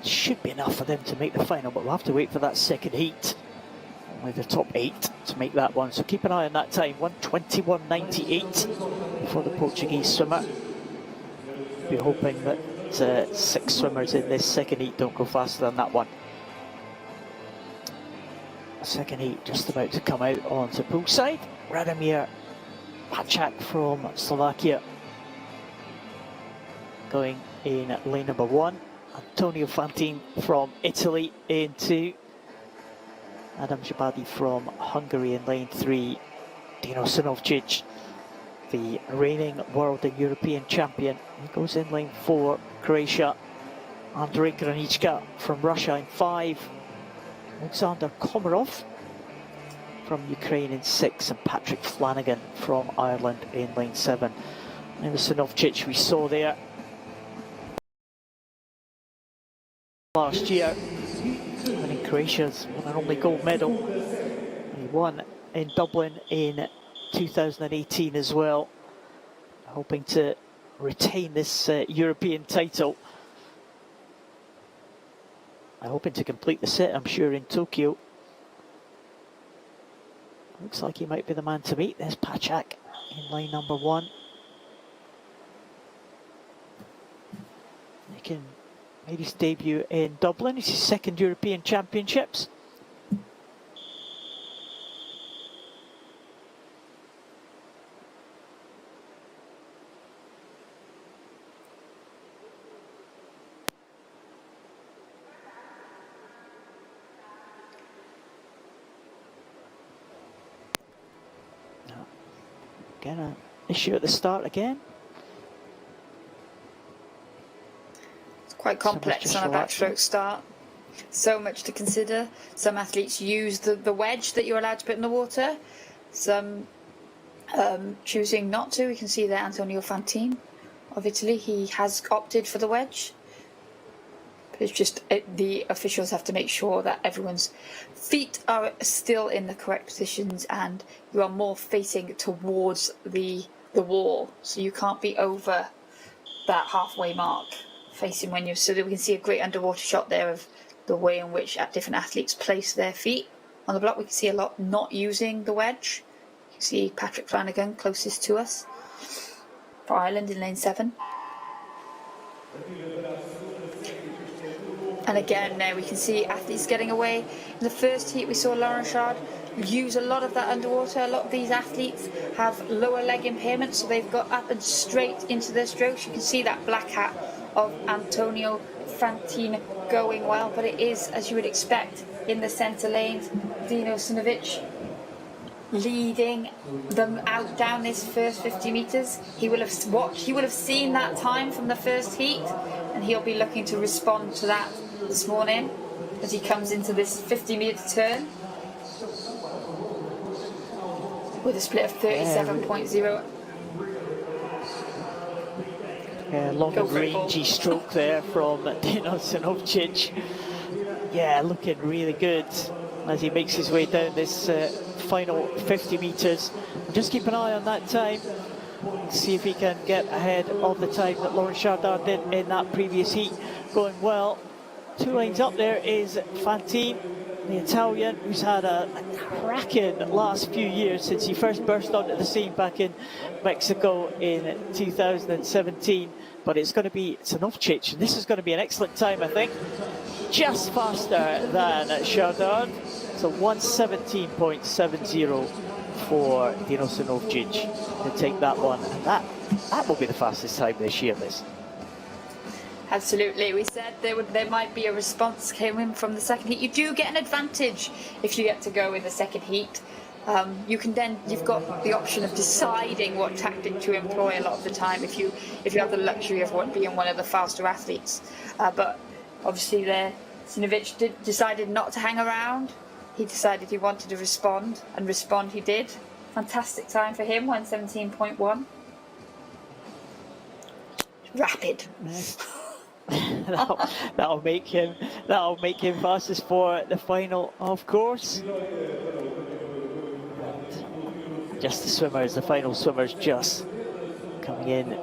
should be enough for them to make the final, but we'll have to wait for that second heat. Only the top 8 to make that one, so keep an eye on that time, 121.98 for the Portuguese swimmer. Be hoping that 6 swimmers in this second heat don't go faster than that one. Second heat just about to come out onto poolside. Radomir Pachak from Slovakia going in lane number 1. Antonio Fantin from Italy in 2. Adam Jabadi from Hungary in lane 3. Dino Sinovcic, the reigning world and European champion, he goes in lane 4. Croatia. Andrei Granichka from Russia in 5. Alexander Komarov from Ukraine in 6, and Patrick Flanagan from Ireland in lane 7. And the Sinovcic we saw there last year, winning Croatia's one and only gold medal. He won in Dublin in 2018 as well, hoping to retain this European title. I'm hoping to complete the set, I'm sure, in Tokyo. Looks like he might be the man to beat. There's Pachak in lane number 1. Making made his debut in Dublin. It's his second European Championships. Again, an issue at the start again. It's quite complex on a backstroke start. So much to consider. Some athletes use the wedge that you're allowed to put in the water. Some choosing not to. You can see there Antonio Fantini of Italy. He has opted for the wedge. It's just the officials have to make sure that everyone's feet are still in the correct positions and you are more facing towards the wall, so you can't be over that halfway mark facing when you're. So that we can see a great underwater shot there of the way in which different athletes place their feet on the block. We can see a lot not using the wedge. You can see Patrick Flanagan closest to us for Ireland in lane 7. And again, now we can see athletes getting away. In the first heat, we saw Lauren Chard use a lot of that underwater. A lot of these athletes have lower leg impairment, so they've got up and straight into their strokes. You can see that black hat of Antonio Fantini going well, but it is, as you would expect, in the centre lanes. Dino Sinovic leading them out down this first 50 metres. He will have watched, he will have seen that time from the first heat, and he'll be looking to respond to that this morning as he comes into this 50-metre turn with a split of 37.0. Long and rangy stroke there from Dino Sinovcic. Yeah, looking really good as he makes his way down this final 50 metres. Just keep an eye on that time. See if he can get ahead of the time that Lauren Chardard did in that previous heat. Going well. 2 lanes up there is Fantini, the Italian, who's had a cracking last few years since he first burst onto the scene back in Mexico in 2017. But it's going to be Sinovcic, and this is going to be an excellent time, I think. Just faster than Chardard. So 1:17.70 for Dino Sinovcic to take that one. And that will be the fastest time this year, Liz. Absolutely. We said there might be a response came in from the second heat. You do get an advantage if you get to go in the second heat. You've got the option of deciding what tactic to employ a lot of the time if you have the luxury of being one of the faster athletes. But obviously there, Sinovic decided not to hang around. He decided he wanted to respond, and respond he did. Fantastic time for him, 1:17.1. Rapid. that'll make him fastest for the final, of course. Just the swimmers, the final swimmers, just coming in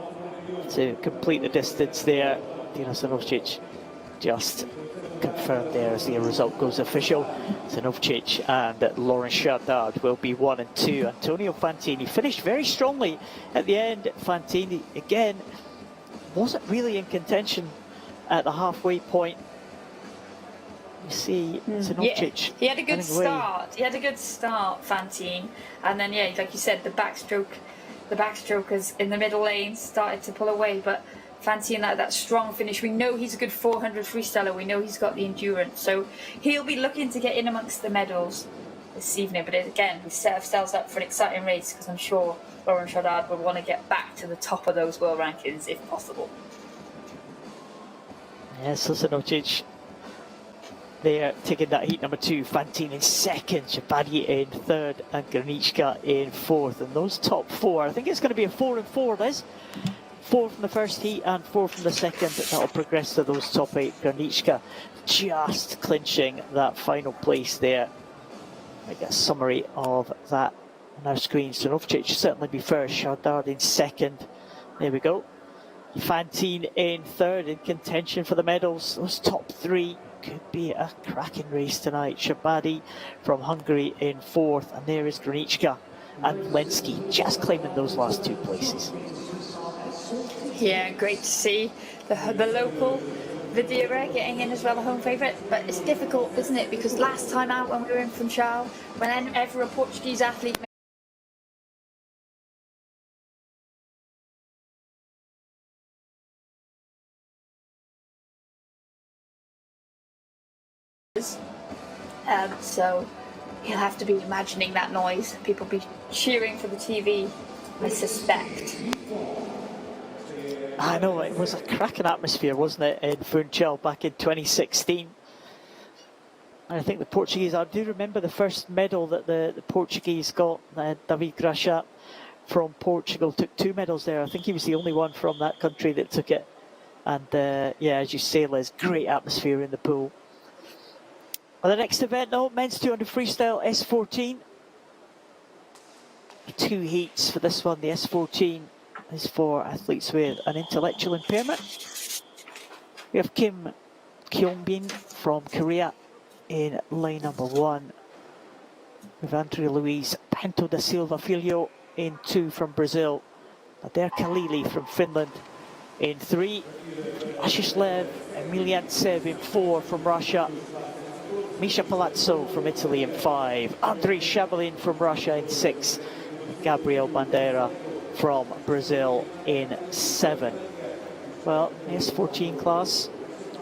to complete the distance there. Dino Sinovcic just confirmed there as the result goes official. Sinovcic and Lauren Chardard will be 1 and 2. Antonio Fantini finished very strongly at the end. Fantini again wasn't really in contention at the halfway point. You see Sinovcic. He had a good start. He had a good start, Fantini, and then like you said, the backstrokers in the middle lane started to pull away, but Fantini, that strong finish. We know he's a good 400 freestyler. We know he's got the endurance, so he'll be looking to get in amongst the medals this evening. But again, we set ourselves up for an exciting race because I'm sure Lauren Chardard would want to get back to the top of those world rankings if possible. Yes, Sinovcic there, taking that heat number 2. Fantine in second, Shabadi in third, and Granichka in fourth. And those top 4, I think it's going to be a 4 and 4, Liz. 4 from the first heat and 4 from the second. That'll progress to those top 8. Granichka just clinching that final place there. I get a summary of that on our screen. Stanovcic certainly be first, Chardard in second. There we go. Fantine in third, in contention for the medals. Those top 3 could be a cracking race tonight. Shabadi from Hungary in fourth, and there is Granichka and Lenski just claiming those last 2 places. Yeah, great to see the local Madeira getting in as well, the home favourite. But it's difficult, isn't it? Because last time out when we were in Funchal, whenever a Portuguese athlete so you'll have to be imagining that noise. People be cheering for the TV, I suspect. I know, it was a cracking atmosphere, wasn't it, in Funchal back in 2016. And I think the Portuguese, I do remember the first medal that the Portuguese got. David Graxa from Portugal took 2 medals there. I think he was the only one from that country that took it. And yeah, as you say, Liz, great atmosphere in the pool. Well, the next event, though, men's 200 freestyle S14. 2 heats for this one. The S14 is for athletes with an intellectual impairment. We have Kim Kyongbin from Korea in lane number 1. We have Andrea Luiz Pinto da Silva Filho in 2 from Brazil. Nader Khalili from Finland in 3. Ashislev Emiliantsev in 4 from Russia. Misha Palazzo from Italy in 5. Andrei Shabalin from Russia in 6. Gabriel Bandeira from Brazil in 7. Well, the S14 class,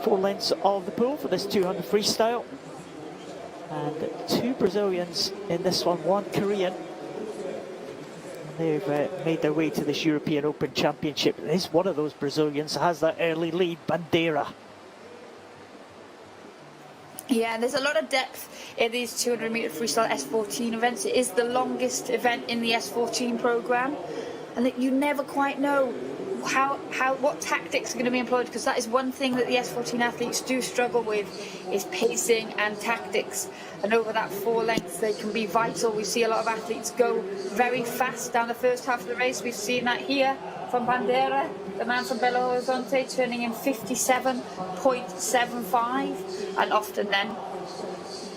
4 lengths of the pool for this 200 freestyle. And 2 Brazilians in this one, 1 Korean. And they've made their way to this European Open Championship. This one of those Brazilians has that early lead, Bandeira. Yeah, there's a lot of depth in these 200 metre freestyle S14 events. It is the longest event in the S14 programme, and that you never quite know what tactics are going to be employed, because that is one thing that the S14 athletes do struggle with, is pacing and tactics. And over that 4 lengths, they can be vital. We see a lot of athletes go very fast down the first half of the race. We've seen that here from Bandeira, the man from Belo Horizonte, turning in 57.75, and often then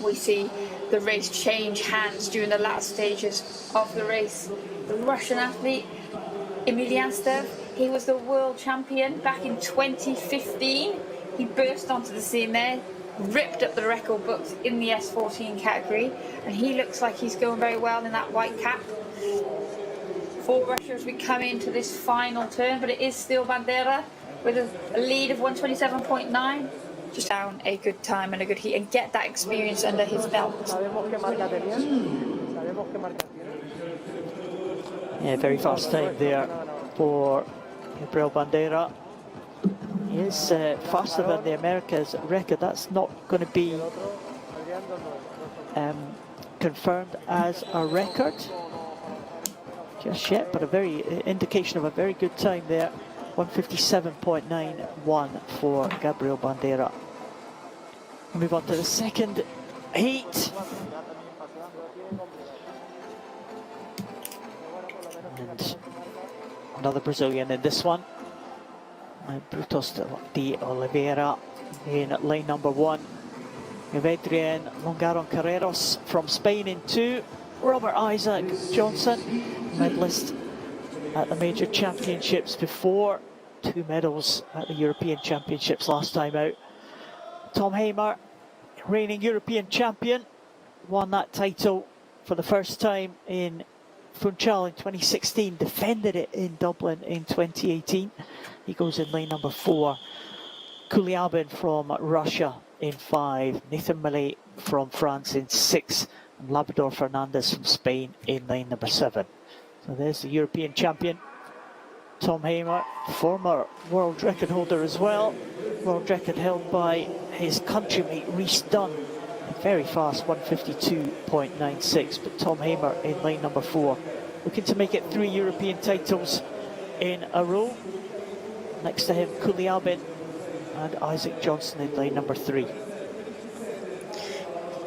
we see the race change hands during the last stages of the race. The Russian athlete Emiliantsev, he was the world champion back in 2015. He burst onto the scene there, ripped up the record books in the S14 category, and he looks like he's going very well in that white cap. For Russia as we come into this final turn, but it is still Bandeira with a lead of 127.9. Just down a good time and a good heat and get that experience under his belt. Yeah, very fast time there for Gabriel Bandeira. He is faster than the Americas record. That's not going to be confirmed as a record just yet, but a very indication of a very good time there. 157.91 for Gabriel Bandeira. We'll move on to the second heat. And another Brazilian in this one. Brutos de Oliveira in lane number 1. We have Adrian Longaron Carreros from Spain in 2. Robert Isaac Johnson, medalist at the major championships before. 2 medals at the European Championships last time out. Tom Hamer, reigning European champion, won that title for the first time in Funchal in 2016, defended it in Dublin in 2018. He goes in lane number 4. Kuliabin from Russia in 5. Nathan Mallet from France in 6. And Labrador Fernandez from Spain in lane number 7. So there's the European champion. Tom Hamer, former world record holder as well. World record held by his countrymate Rhys Dunn. Very fast, 152.96. But Tom Hamer in lane number 4, looking to make it 3 European titles in a row. Next to him, Kuliabin and Isaac Johnson in lane number 3.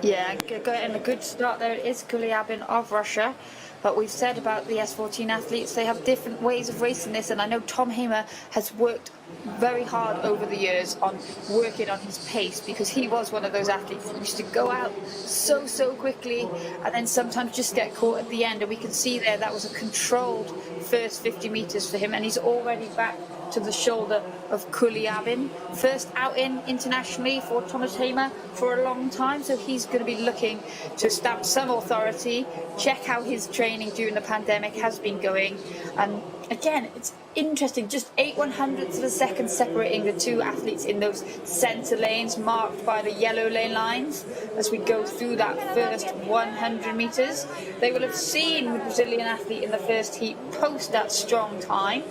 Yeah, getting a good start there. It is Kuliabin of Russia. But we've said about the S14 athletes, they have different ways of racing this, and I know Tom Hamer has worked very hard over the years on working on his pace, because he was one of those athletes that used to go out so quickly and then sometimes just get caught at the end. And we can see there that was a controlled first 50 metres for him, and he's already back to the shoulder of Kuliabin. First outing internationally for Thomas Hamer for a long time, so he's going to be looking to stamp some authority, check how his training during the pandemic has been going. And again, it's interesting, just 8/100ths of a second separating the two athletes in those centre lanes marked by the yellow lane lines. As we go through that first 100 metres, they will have seen the Brazilian athlete in the first heat post that strong time,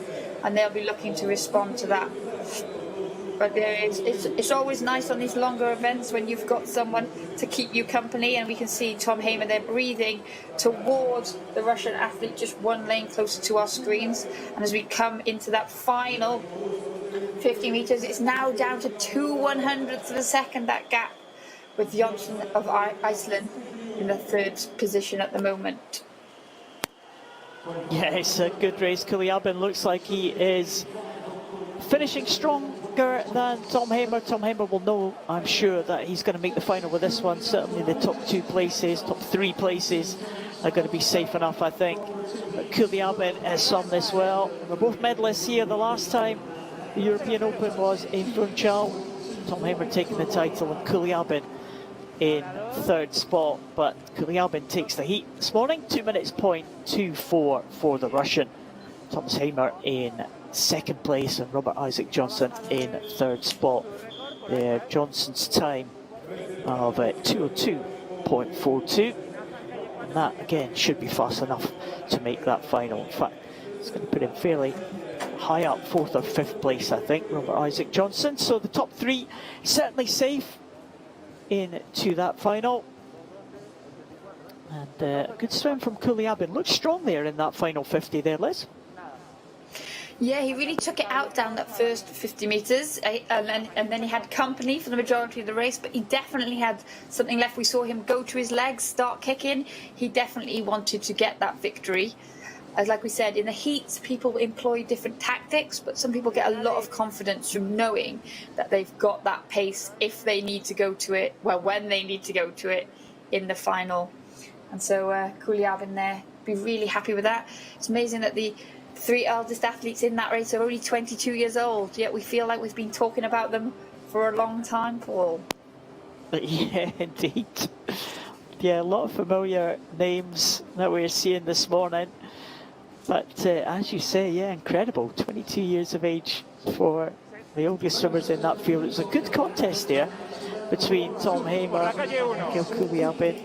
and they'll be looking to respond to that. But it's always nice on these longer events when you've got someone to keep you company, and we can see Tom Hamer there breathing towards the Russian athlete, just one lane closer to our screens. And as we come into that final 50 metres, it's now down to 2/100ths of a second, that gap, with Johnson of Iceland in the 3rd position at the moment. Yeah, it's a good race. Kuliabin looks like he is finishing stronger than Tom Hamer. Tom Hamer will know, I'm sure, that he's going to make the final with this one. Certainly the top 2 places, top 3 places are going to be safe enough, I think. But Kuliabin has summed this well. We're both medalists here. The last time the European Open was in Funchal. Tom Hamer taking the title and Kuliabin in 3rd spot. But Kuliabin takes the heat this morning. 2 minutes point 24 for the Russian. Thomas Hamer in 2nd place and Robert Isaac Johnson in 3rd spot. There, Johnson's time of 2:02.42, and that again should be fast enough to make that final. In fact, it's going to put him fairly high up, 4th or 5th place, I think, Robert Isaac Johnson. So the top 3 certainly safe into that final. And a good swim from Kuliabin. Looks strong there in that final 50 there, Liz. Yeah, he really took it out down that first 50 metres, and then he had company for the majority of the race, but he definitely had something left. We saw him go to his legs, start kicking. He definitely wanted to get that victory. As like we said, in the heats, people employ different tactics, but some people get a lot of confidence from knowing that they've got that pace if they need to go to it, well, when they need to go to it in the final. And so Kuliabin there, be really happy with that. It's amazing that the 3 eldest athletes in that race are only 22 years old, yet we feel like we've been talking about them for a long time, Paul. Yeah, indeed. Yeah, a lot of familiar names that we're seeing this morning. But as you say, yeah, incredible. 22 years of age for the oldest swimmers in that field. It was a good contest there between Tom Hamer and Kuliabin.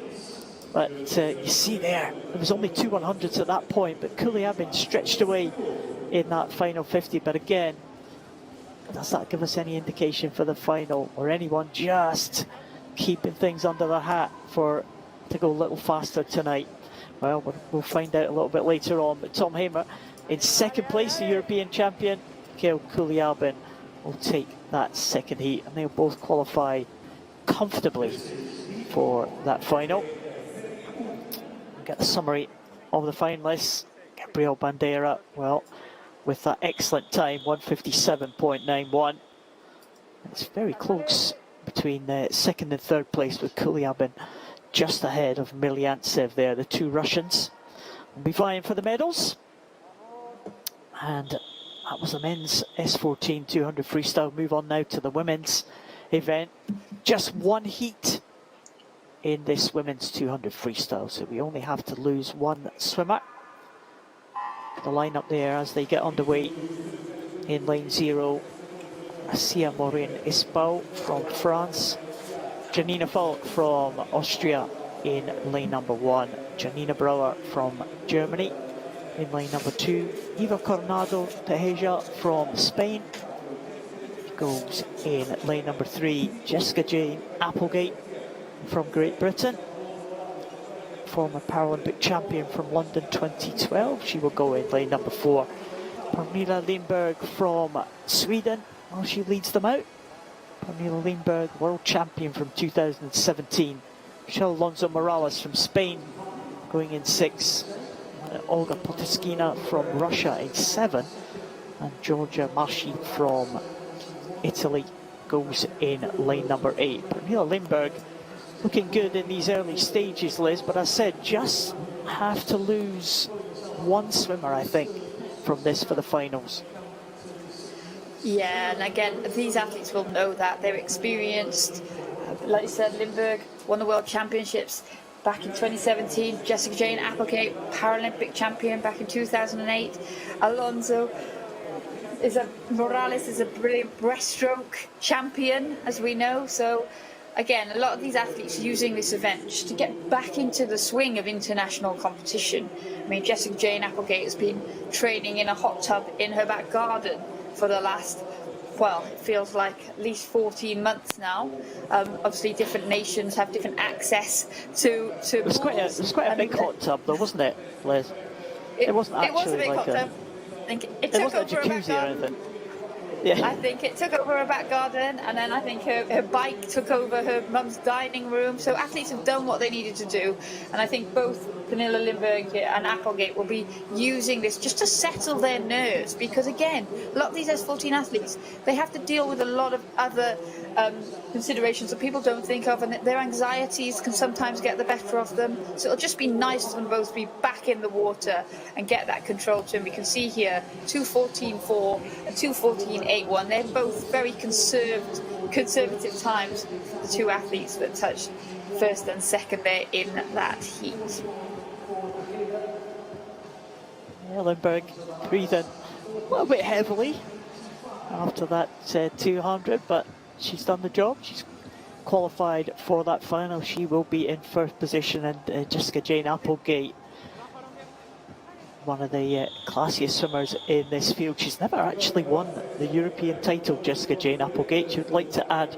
But you see there, it was only 2/100ths at that point, but Kuliabin stretched away in that final 50. But again, does that give us any indication for the final, or anyone just keeping things under their hat to go a little faster tonight? Well, we'll find out a little bit later on. But Tom Hamer in 2nd place, the European champion. Mikhail Kuliabin will take that 2nd heat, and they'll both qualify comfortably for that final. Get the summary of the finalists. Gabriel Bandeira, well, with that excellent time, 1:57.91. It's very close between 2nd and 3rd place, with Kuliabin just ahead of Milyantsev there, the 2 Russians. Will be vying for the medals. And that was the men's S14 200 freestyle. Move on now to the women's event. Just 1 heat in this women's 200 freestyle, so we only have to lose 1 swimmer. The lineup there as they get underway in lane 0. Asia Morin Isbao from France, Janina Falk from Austria in lane number 1, Janina Brauer from Germany in lane number 2. Eva Coronado Tejeja from Spain goes in lane number 3. Jessica Jane Applegate from Great Britain, former Paralympic champion from London 2012. She will go in lane number 4. Pernilla Lindberg from Sweden, well, she leads them out. Pernilla Lindberg, world champion from 2017. Michelle Alonso Morales from Spain going in 6. Olga Potoskina from Russia in 7. And Georgia Marschi from Italy goes in lane number 8. Pernilla Lindberg looking good in these early stages, Liz, but as I said, just have to lose one swimmer, I think, from this for the finals. Yeah, and again, these athletes will know that. They're experienced. Like you said, Lindberg won the World Championships back in 2017. Jessica Jane Applegate, Paralympic champion back in 2008. Alonso Morales is a brilliant breaststroke champion, as we know. So again, a lot of these athletes using this event just to get back into the swing of international competition. I mean, Jessica Jane Applegate has been training in a hot tub in her back garden for the last, well, it feels like at least 14 months now. Obviously, different nations have different access to It was quite a big hot tub, though, wasn't it, Liz? It wasn't actually, it was a big hot tub. I think it took wasn't over a jacuzzi or anything. Yeah. I think it took over her back garden, and then I think her bike took over her mum's dining room. So athletes have done what they needed to do, and I think both Pernilla Lindberg and Applegate will be using this just to settle their nerves, because again, a lot of these S14 athletes, they have to deal with a lot of other considerations that people don't think of, and their anxieties can sometimes get the better of them. So it'll just be nice for them both to be back in the water and get that control to them. We can see here 2:14.4 and 2:14.81. They're both very conservative times for the two athletes that touched first and second there in that heat. Lindberg breathing a little bit heavily after that 200, but she's done the job. She's qualified for that final. She will be in first position, and Jessica Jane Applegate, one of the classiest swimmers in this field. She's never actually won the European title, Jessica Jane Applegate. She would like to add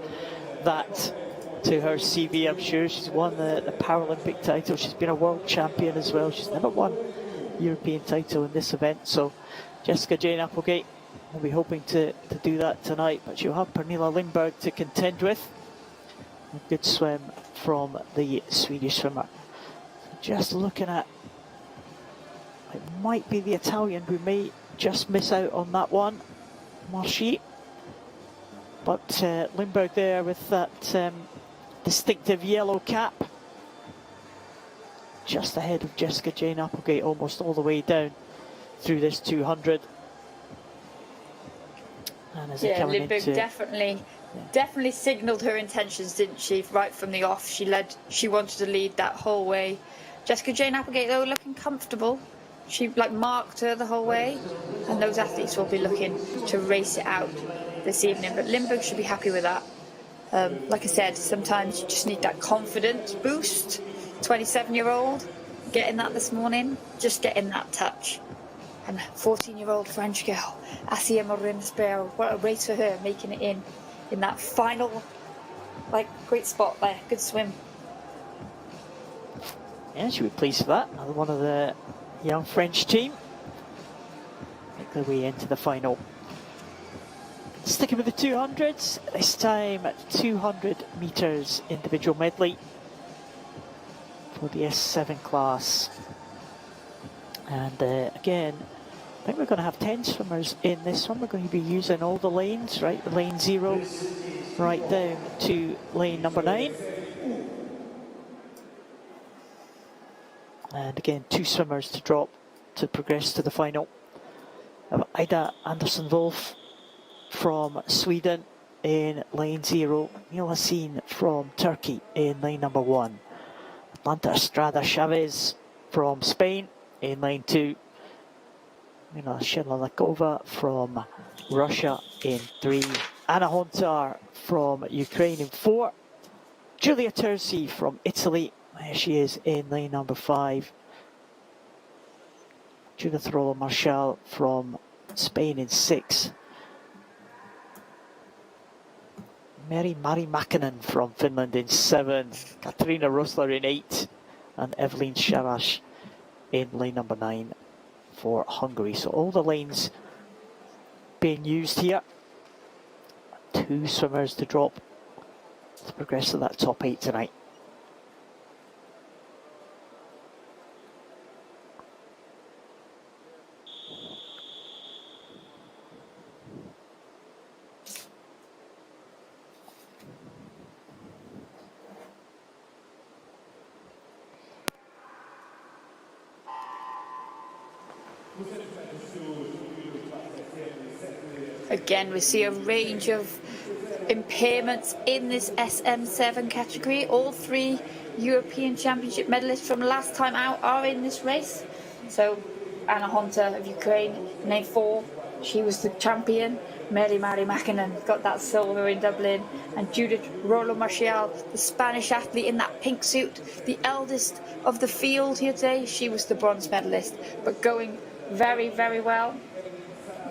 that to her CV, I'm sure. She's won the Paralympic title. She's been a world champion as well. She's never won European title in this event. So Jessica Jane Applegate will be hoping to do that tonight, but she'll have Pernilla Lindberg to contend with. A good swim from the Swedish swimmer. Just looking at, it might be the Italian who may just miss out on that one, Marschi. But Lindberg there with that distinctive yellow cap, just ahead of Jessica Jane Applegate, almost all the way down through this 200. And as Lindberg definitely signalled her intentions, didn't she? Right from the off, she wanted to lead that whole way. Jessica Jane Applegate, though, looking comfortable. She marked her the whole way, and those athletes will be looking to race it out this evening. But Lindberg should be happy with that. Like I said, sometimes you just need that confidence boost. 27-year-old, getting that this morning, just getting that touch. And 14-year-old French girl, Asia Morin-Sparrow, what a race for her, making it in that final, great spot there, good swim. Yeah, she'll be pleased with that. Another one of the young French team make their way into the final. Sticking with the 200s, this time 200 metres individual medley for the S7 class. And again, I think we're going to have 10 swimmers in this one. We're going to be using all the lanes, right? Lane 0 right down to lane number 9. And again, 2 swimmers to drop to progress to the final. Ida Andersson-Wolf from Sweden in lane 0. Neil Hassin from Turkey in lane number 1. Atlanta Estrada Chavez from Spain in lane 2. Mina Shelalikova from Russia in 3. Anna Hontar from Ukraine in 4. Julia Terzi from Italy, there she is in lane number 5. Judith Rollo Marshall from Spain in 6. Mary Mäkinen from Finland in 7. Katarina Rosler in 8. And Evelyn Sharash in lane number 9 for Hungary. So all the lanes being used here. 2 swimmers to drop to progress to that top 8 tonight. Again, we see a range of impairments in this SM7 category. All 3 European Championship medalists from last time out are in this race. So Anna Honta of Ukraine, lane 4, she was the champion. Mary Mäkinen got that silver in Dublin. And Judith Rollo Marshall, the Spanish athlete in that pink suit, the eldest of the field here today, she was the bronze medalist, but going very, very well.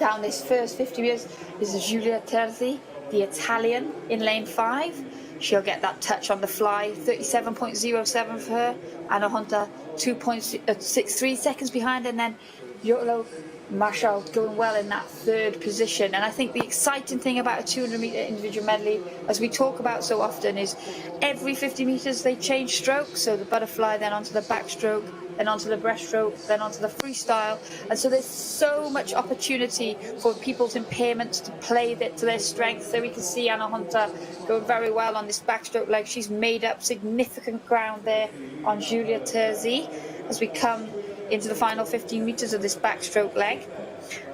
Down this first 50 meters is Giulia Terzi, the Italian, in lane 5. She'll get that touch on the fly, 37.07 for her. Anna Honta 2.63 seconds behind, and then Yolo Marshall going well in that 3rd position. And I think the exciting thing about a 200 meter individual medley, as we talk about so often, is every 50 meters they change strokes. So the butterfly, then onto the backstroke, then onto the breaststroke, then onto the freestyle. And so there's so much opportunity for people's impairments to play to their strengths. So we can see Anna Honta going very well on this backstroke leg. She's made up significant ground there on Giulia Terzi as we come into the final 15 meters of this backstroke leg.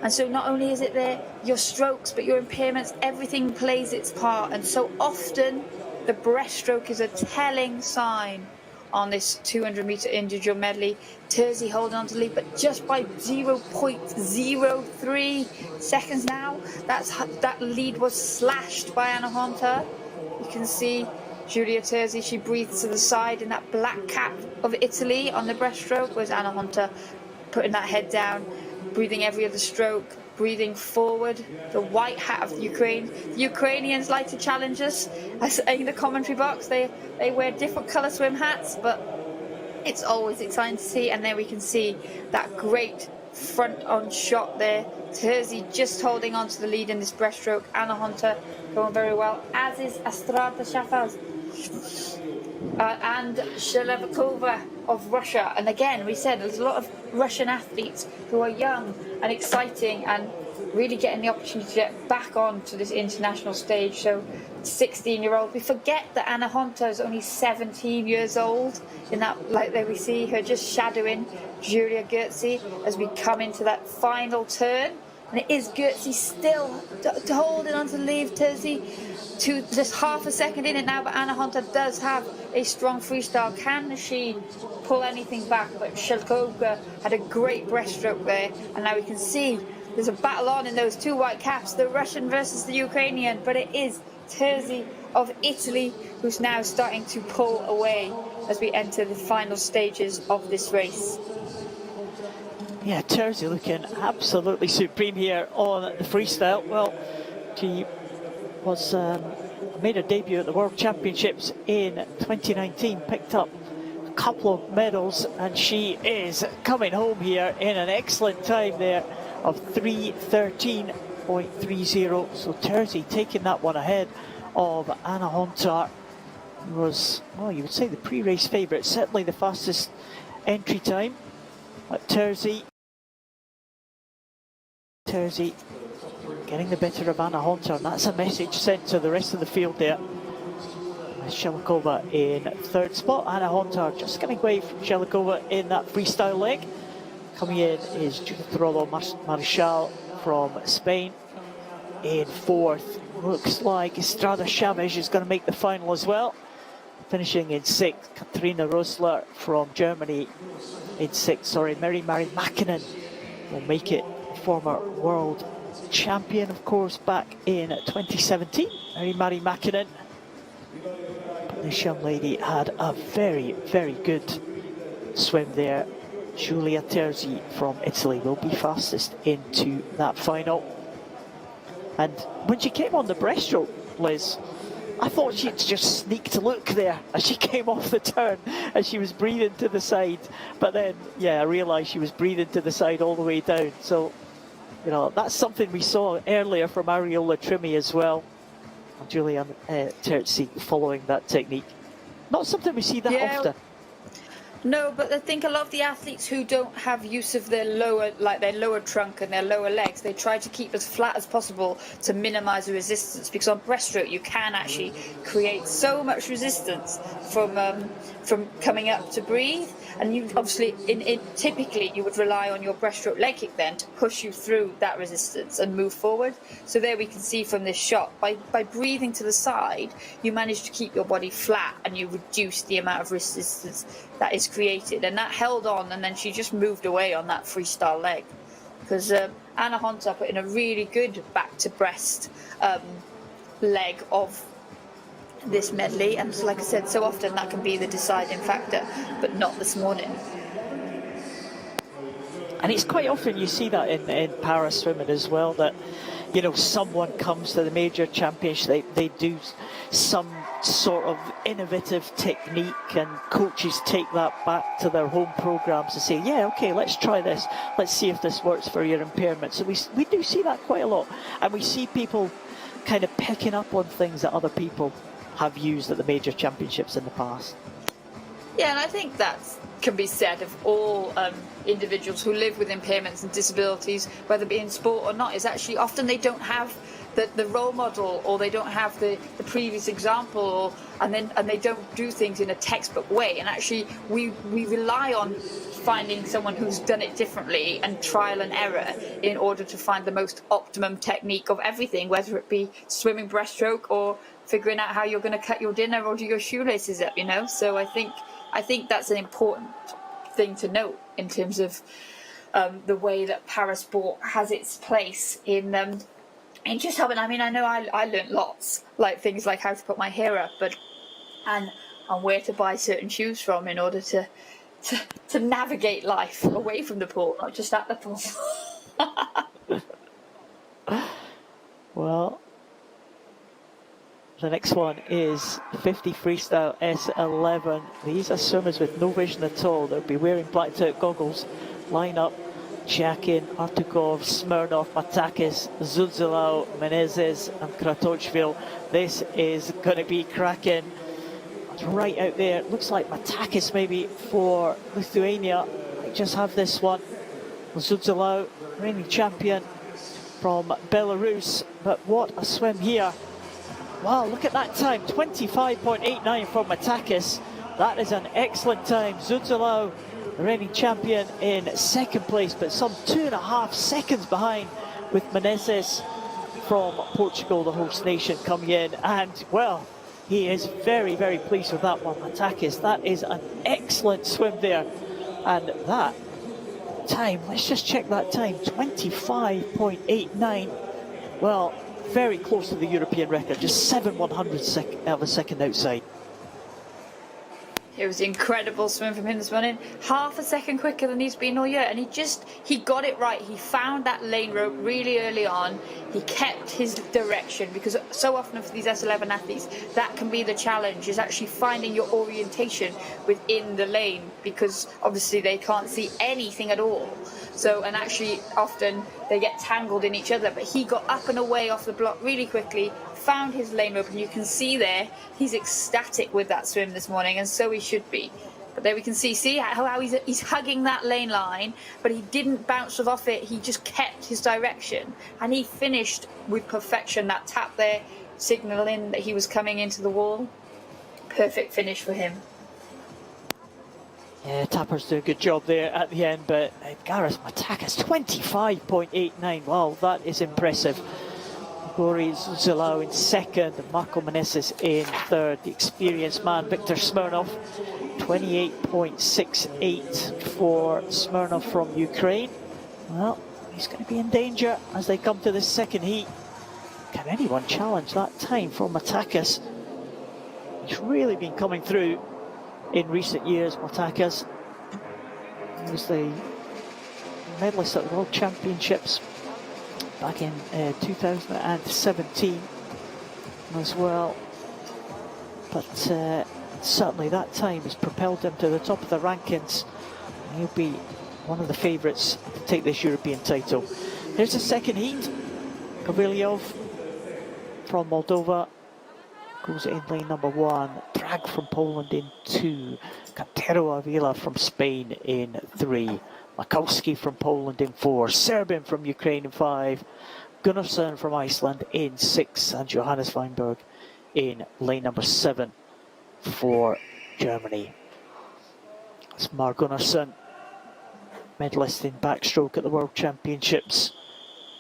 And so not only is it there your strokes, but your impairments, everything plays its part. And so often the breaststroke is a telling sign on this 200 meter individual medley. Terzi holding on to the lead, but just by 0.03 seconds now. That lead was slashed by Anna Honta. You can see Giulia Terzi, she breathes to the side in that black cap of Italy on the breaststroke, whereas Anna Honta putting that head down, breathing every other stroke, breathing forward. The white hat of Ukraine. The Ukrainians like to challenge us. In the commentary box, they wear different colour swim hats, but it's always exciting to see. And there we can see that great front-on shot there. Terzi just holding on to the lead in this breaststroke. Anna Honta going very well, as is Astrada Shafaz and Shelevkova of Russia. And again, we said there's a lot of Russian athletes who are young and exciting and really getting the opportunity to get back onto this international stage. So 16-year-old, we forget that Anna Honta is only 17 years old. In that, like there we see her just shadowing Julia Goetze as we come into that final turn. And it is Goetze still holding on to the lead. Terzi to just half a second in it now, but Anna Honta does have a strong freestyle. Can she pull anything back? But Shelkova had a great breaststroke there, and now we can see there's a battle on in those 2 white caps, the Russian versus the Ukrainian, but it is Terzi of Italy who's now starting to pull away as we enter the final stages of this race. Yeah, Terzi looking absolutely supreme here on the freestyle. Well, she was made her debut at the World Championships in 2019, picked up a couple of medals, and she is coming home here in an excellent time there of 3:13.30. So Terzi taking that one ahead of Anna Honta, who was, well, you would say the pre-race favourite, certainly the fastest entry time. But Terzi getting the better of Anna Honta, and that's a message sent to the rest of the field there. Shelkova in 3rd spot. Anna Honta just getting away from Shelkova in that freestyle leg. Coming in is Judith Rollo Marshall from Spain in 4th. Looks like Estrada Chavez is going to make the final as well. Finishing in 6th, Katarina Rosler from Germany in 6th. Sorry, Mary Mäkinen will make it. Former world champion, of course, back in 2017. Mary Mäkinen. This young lady had a very, very good swim there Giulia Terzi from Italy will be fastest into that final. And when she came on the breaststroke, Liz, I thought she'd just sneaked a look there as she came off the turn as she was breathing to the side. But then, yeah, I realised she was breathing to the side all the way down. So, you know, that's something we saw earlier from Ariola Trimmy as well. Giulia Terzi following that technique. Not something we see that often. No, but I think a lot of the athletes who don't have use of their lower trunk and their lower legs, they try to keep as flat as possible to minimise the resistance. Because on breaststroke, you can actually create so much resistance from coming up to breathe. And you obviously, typically, you would rely on your breaststroke leg kick then to push you through that resistance and move forward. So there we can see from this shot, by breathing to the side, you manage to keep your body flat and you reduce the amount of resistance that is created. And that held on, and then she just moved away on that freestyle leg. Because Anna Honta put in a really good back to breast leg of this medley, and like I said, so often that can be the deciding factor, but not this morning. And it's quite often you see that in para swimming as well, that, you know, someone comes to the major championship, they do some sort of innovative technique, and coaches take that back to their home programs and say, yeah, okay, let's try this, let's see if this works for your impairment. So we do see that quite a lot, and we see people kind of picking up on things that other people have used at the major championships in the past. Yeah, and I think that can be said of all individuals who live with impairments and disabilities, whether it be in sport or not, is actually often they don't have the role model, or they don't have the previous example, and they don't do things in a textbook way. And actually we rely on finding someone who's done it differently and trial and error in order to find the most optimum technique of everything, whether it be swimming breaststroke or figuring out how you're going to cut your dinner or do your shoelaces up, you know. So I think that's an important thing to note in terms of the way that parasport has its place in just helping. I mean, I know I learned lots, like things like how to put my hair up, and where to buy certain shoes from in order to navigate life away from the pool, not just at the pool. Well, the next one is 50 freestyle S11. These are swimmers with no vision at all. They'll be wearing blacked out goggles. Line up: Chakin, Artukov, Smirnov, Matakis, Zuzilao, Menezes and Kratochvil. This is going to be cracking. It's right out there. Looks like Matakis maybe for Lithuania. I just have this one. Zuzilao, reigning champion from Belarus. But what a swim here. Wow, look at that time, 25.89 from Matakis. That is an excellent time. Zuzilao, the reigning champion, in second place, but some 2.5 seconds behind, with Menezes from Portugal, the host nation, coming in. And, well, he is very, very pleased with that one, Matakis. That is an excellent swim there. And that time, let's just check that time, 25.89. Well, very close to the European record, just 7/100th of a second outside. It was an incredible swim from him this morning. Half a second quicker than he's been all year, and he got it right. He found that lane rope really early on. He kept his direction, because so often for these S11 athletes, that can be the challenge, is actually finding your orientation within the lane, because obviously they can't see anything at all. So, and actually often they get tangled in each other, but he got up and away off the block really quickly, found his lane rope, and you can see there he's ecstatic with that swim this morning, and so he should be. But there we can see how he's hugging that lane line, but he didn't bounce off it. He just kept his direction, and he finished with perfection. That tap there signalling that he was coming into the wall. Perfect finish for him. Yeah, Tapper's doing a good job there at the end, but Gareth Matakis, 25.89. Wow, that is impressive. Gori Zuzilao in second, Marco Menezes in third. The experienced man, Viktor Smirnov, 28.68 for Smirnov from Ukraine. Well, he's going to be in danger as they come to the second heat. Can anyone challenge that time from Matakis? He's really been coming through in recent years, Matakis. He was the medalist at the World Championships back in 2017 as well. But certainly that time has propelled him to the top of the rankings. He'll be one of the favourites to take this European title. Here's the second heat. Gavrilyov from Moldova goes in lane number 1. Drag from Poland in 2. Cantero Avila from Spain in 3. Makowski from Poland in 4. Serbin from Ukraine in 5. Gunnarsson from Iceland in 6. And Johannes Weinberg in lane number 7 for Germany. It's Mar Gunnarsson, medalist in backstroke at the World Championships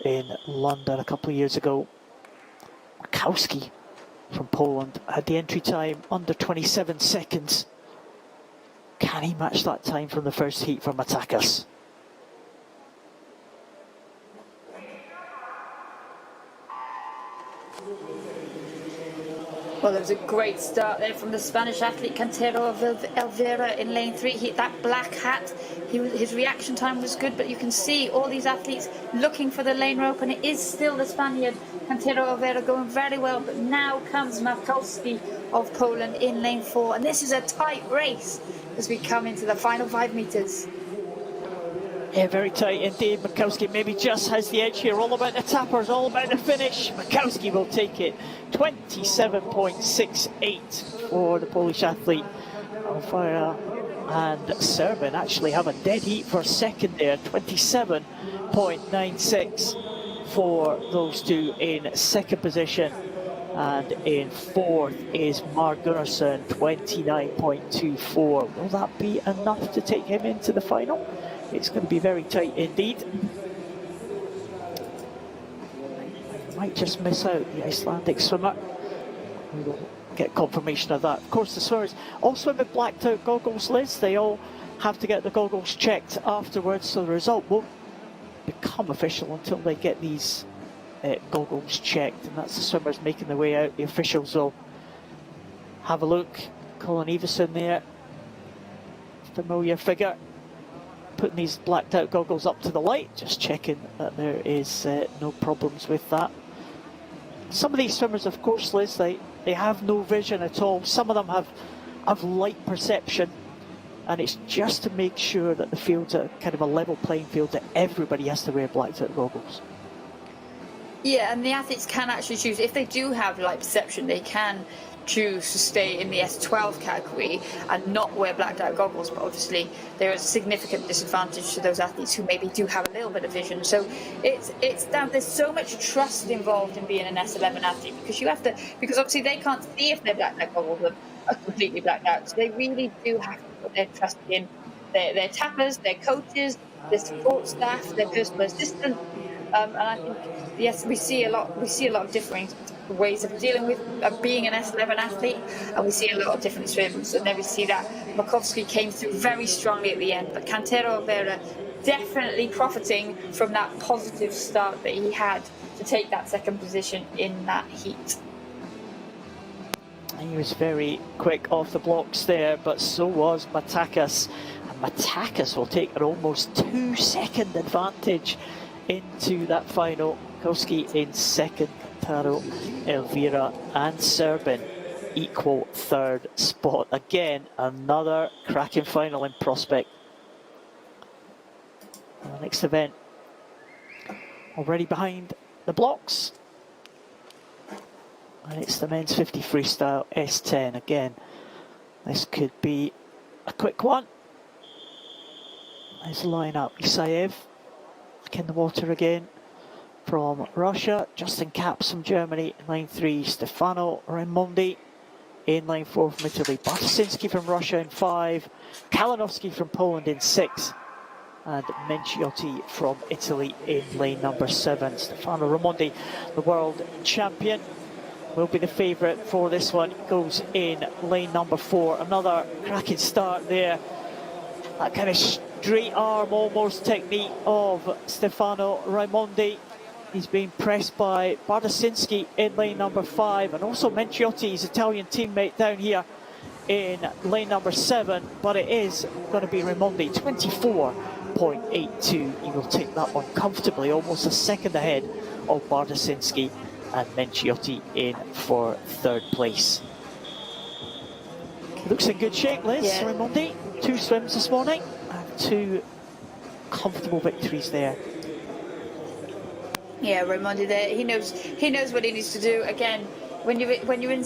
in London a couple of years ago. Makowski from Poland had the entry time under 27 seconds. Can he match that time from the first heat from Matakas? Well, there was a great start there from the Spanish athlete Cantero Elvira in lane 3. That black hat, his reaction time was good, but you can see all these athletes looking for the lane rope, and it is still the Spaniard Cantero Elvira going very well. But now comes Makowski of Poland in lane 4, and this is a tight race as we come into the final 5 meters. Yeah, very tight indeed. Makowski maybe just has the edge here. All about the tappers, all about the finish. Makowski will take it. 27.68 for the Polish athlete. Alfira and Serbin actually have a dead heat for second there. 27.96 for those two in second position. And in fourth is Mar Gunnarsson, 29.24. Will that be enough to take him into the final? It's going to be very tight indeed. Might just miss out the Icelandic swimmer. We will get confirmation of that. Of course, the swimmers all swim with blacked out goggles, Liz. They all have to get the goggles checked afterwards, so the result won't become official until they get these goggles checked. And that's the swimmers making their way out. The officials will have a look. Colin Everson there, familiar figure, putting these blacked out goggles up to the light, just checking that there is no problems with that. Some of these swimmers, of course, Liz, they have no vision at all. Some of them have light perception, and it's just to make sure that the field's a kind of a level playing field, that everybody has to wear blacked out goggles. Yeah, and the athletes can actually choose, if they do have light perception, they can choose to stay in the S12 category and not wear blacked out goggles, but obviously there is a significant disadvantage to those athletes who maybe do have a little bit of vision. So it's down, there's so much trust involved in being an S11 athlete, because because obviously they can't see if their blacked out goggles are completely blacked out, so they really do have to put their trust in their tappers, their coaches, their support staff, their personal assistant, and I think yes, we see a lot of different ways of dealing with being an S11 athlete, and we see a lot of different swims, and then we see that Makowski came through very strongly at the end, but Cantero Elvira definitely profiting from that positive start that he had to take that second position in that heat. He was very quick off the blocks there, but so was Matakas, and Matakas will take an almost 2-second advantage into that final. Makowski in second, Cantero Elvira and Serbin equal third spot. Again, another cracking final in prospect. And the next event already behind the blocks, and it's the men's 50 freestyle S10. Again, this could be a quick one. Let's line up. Isaev back in the water again from Russia. Justin Kaps from Germany in line 3. Stefano Raimondi in line 4 from Italy. Bartosinski from Russia in 5. Kalinowski from Poland in 6. And Menciotti from Italy in lane number 7. Stefano Raimondi, the world champion, will be the favourite for this one. Goes in lane number 4. Another cracking start there. That kind of straight arm almost technique of Stefano Raimondi. He's being pressed by Bartosinski in lane number 5, and also Menciotti, his Italian teammate down here in lane number 7, but it is going to be Raimondi, 24.82. He will take that one comfortably, almost a second ahead of Bartosinski, and Menciotti in for 3rd place. Looks in good shape, Liz. Yeah. Raimondi, 2 swims this morning, and 2 comfortable victories there. Yeah, Raimondi there. He knows what he needs to do. Again, when you're in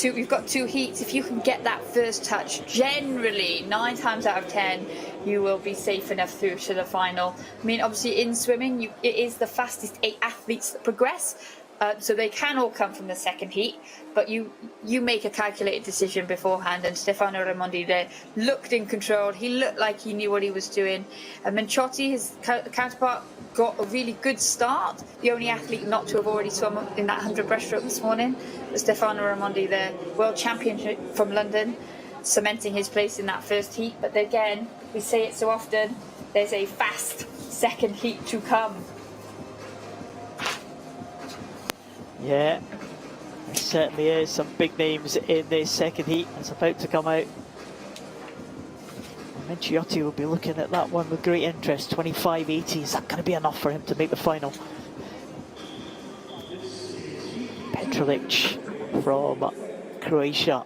you've got 2 heats. If you can get that first touch, generally 9 times out of 10, you will be safe enough through to the final. I mean, obviously in swimming, it is the fastest 8 athletes that progress. So they can all come from the 2nd heat, but you make a calculated decision beforehand, and Stefano Raimondi there looked in control. He looked like he knew what he was doing. And Menciotti, his counterpart, got a really good start. The only athlete not to have already swum in that 100 breaststroke this morning was Stefano Raimondi, the world champion from London, cementing his place in that 1st heat. But again, we say it so often, there's a fast 2nd heat to come. Yeah, there certainly is some big names in this 2nd heat that's about to come out. Menciotti will be looking at that one with great interest. 25.80, is that going to be enough for him to make the final? Petrovic from Croatia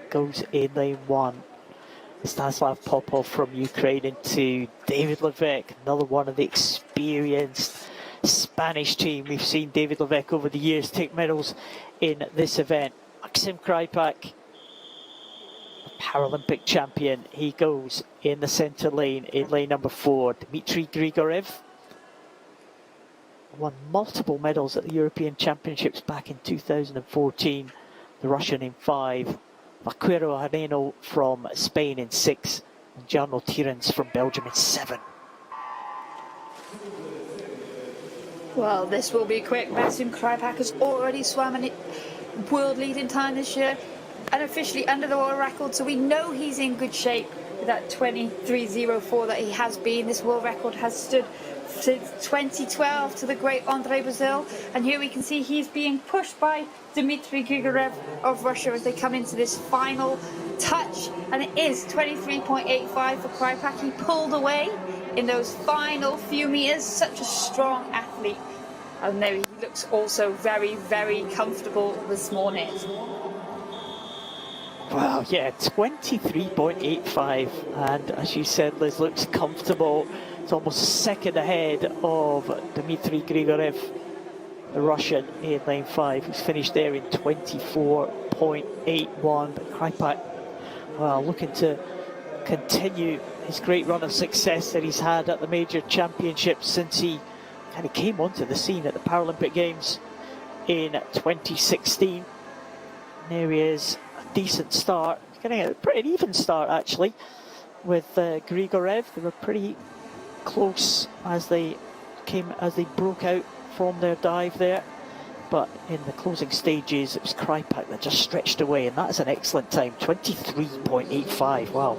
goes in lane 1. Stanislav Popov from Ukraine into David Levesque, another one of the experienced Spanish team. We've seen David Levesque over the years take medals in this event. Maxim Krypak, Paralympic champion, he goes in the centre lane in lane number 4. Dmitry Grigorev won multiple medals at the European Championships back in 2014. The Russian in 5. Vaquero Areno from Spain in 6. And Jarno Tierens from Belgium in 7. Well, this will be quick. Maxim Krypak has already swum a world-leading time this year, and officially under the world record, so we know he's in good shape with that 23.04 that he has been. This world record has stood since 2012 to the great Andrei Brazil, and here we can see he's being pushed by Dmitry Grigorev of Russia as they come into this final touch, and it is 23.85 for Krypak. He pulled away in those final few meters. Such a strong athlete, and there he looks also very, very comfortable this morning. Wow, yeah, 23.85, and as you said, Liz, looks comfortable. It's almost a second ahead of Dmitry Grigorev, the Russian in lane 5, who's finished there in 24.81. But Krypak, well, looking to continue his great run of success that he's had at the major championships since he kind of came onto the scene at the Paralympic Games in 2016. And there he is, a decent start, getting a pretty even start actually with Grigorev. They were pretty close as they broke out from their dive there, but in the closing stages it was Krypak that just stretched away, and that is an excellent time, 23.85. Wow.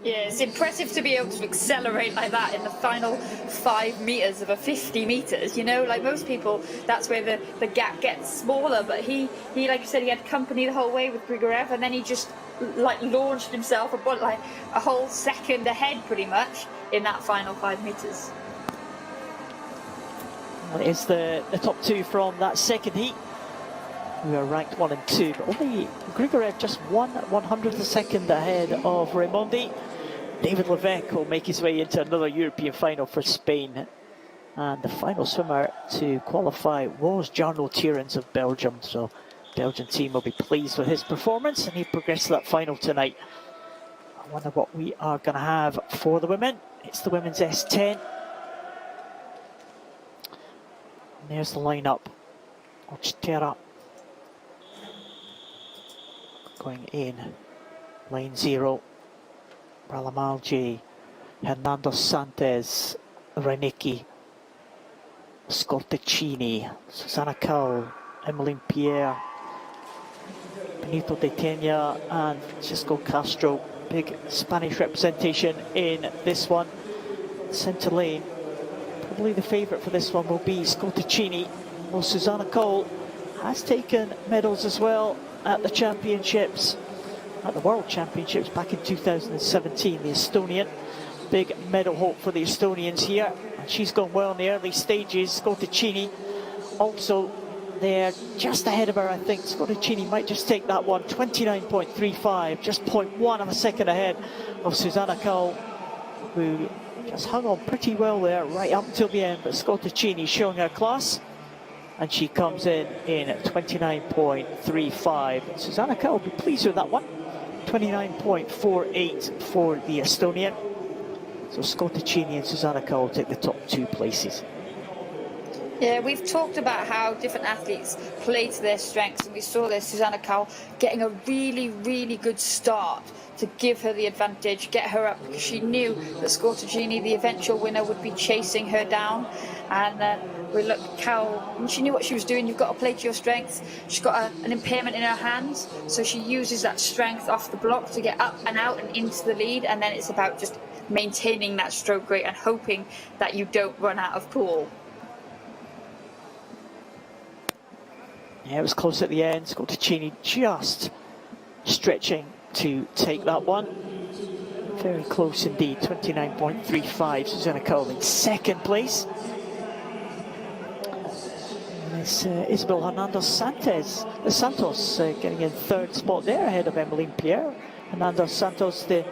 Yeah, it's impressive to be able to accelerate like that in the final 5 meters of a 50 meters. You know, like most people, that's where the gap gets smaller. But he, like you said, he had company the whole way with Grigorev, and then he just like launched himself about like a whole second ahead, pretty much, in that final 5 meters. Well, it's the top 2 from that 2nd heat, who are ranked 1 and 2, but only Grigorev just 1/100th a second ahead of Raimondi. David Levesque will make his way into another European final for Spain. And the final swimmer to qualify was Jarno Tierens of Belgium. So the Belgian team will be pleased with his performance, and he progressed to that final tonight. I wonder what we are going to have for the women. It's the women's S10. And there's the lineup. Ochterra going in. Lane 0. Ralamalji, Hernando Santos, Renicki, Scortecini, Susanna Cowell, Emmeline Pierre, Benito de Tena and Francisco Castro. Big Spanish representation in this one. Centre lane, probably the favourite for this one will be Scortecini. Well, Susanna Cowell has taken medals as well at the championships, at the World Championships back in 2017. The Estonian, big medal hope for the Estonians here. And she's gone well in the early stages. Scotticini also there, just ahead of her, I think. Scotticini might just take that one. 29.35, just 0.1 of a second ahead of Susanna Cowell, who just hung on pretty well there right up until the end. But Scotticini showing her class, and she comes in at 29.35. Susanna Cowell will be pleased with that one. 29.48 for the Estonian. So Scotticini and Susanna Cowell take the top 2 places. Yeah, we've talked about how different athletes play to their strengths, and we saw there Susanna Cowell getting a really, really good start to give her the advantage, get her up, because she knew that Scotticini, the eventual winner, would be chasing her down. And we looked at Cowell, and she knew what she was doing. You've got to play to your strengths. She's got an impairment in her hands, so she uses that strength off the block to get up and out and into the lead, and then it's about just maintaining that stroke rate and hoping that you don't run out of pool. Yeah, it was close at the end. Scotticini just stretching to take that one. Very close indeed. 29.35. Susanna Cowell in second place. And it's Isabel Hernandez Santos getting in third spot there ahead of Emmeline Pierre. Hernandez Santos, the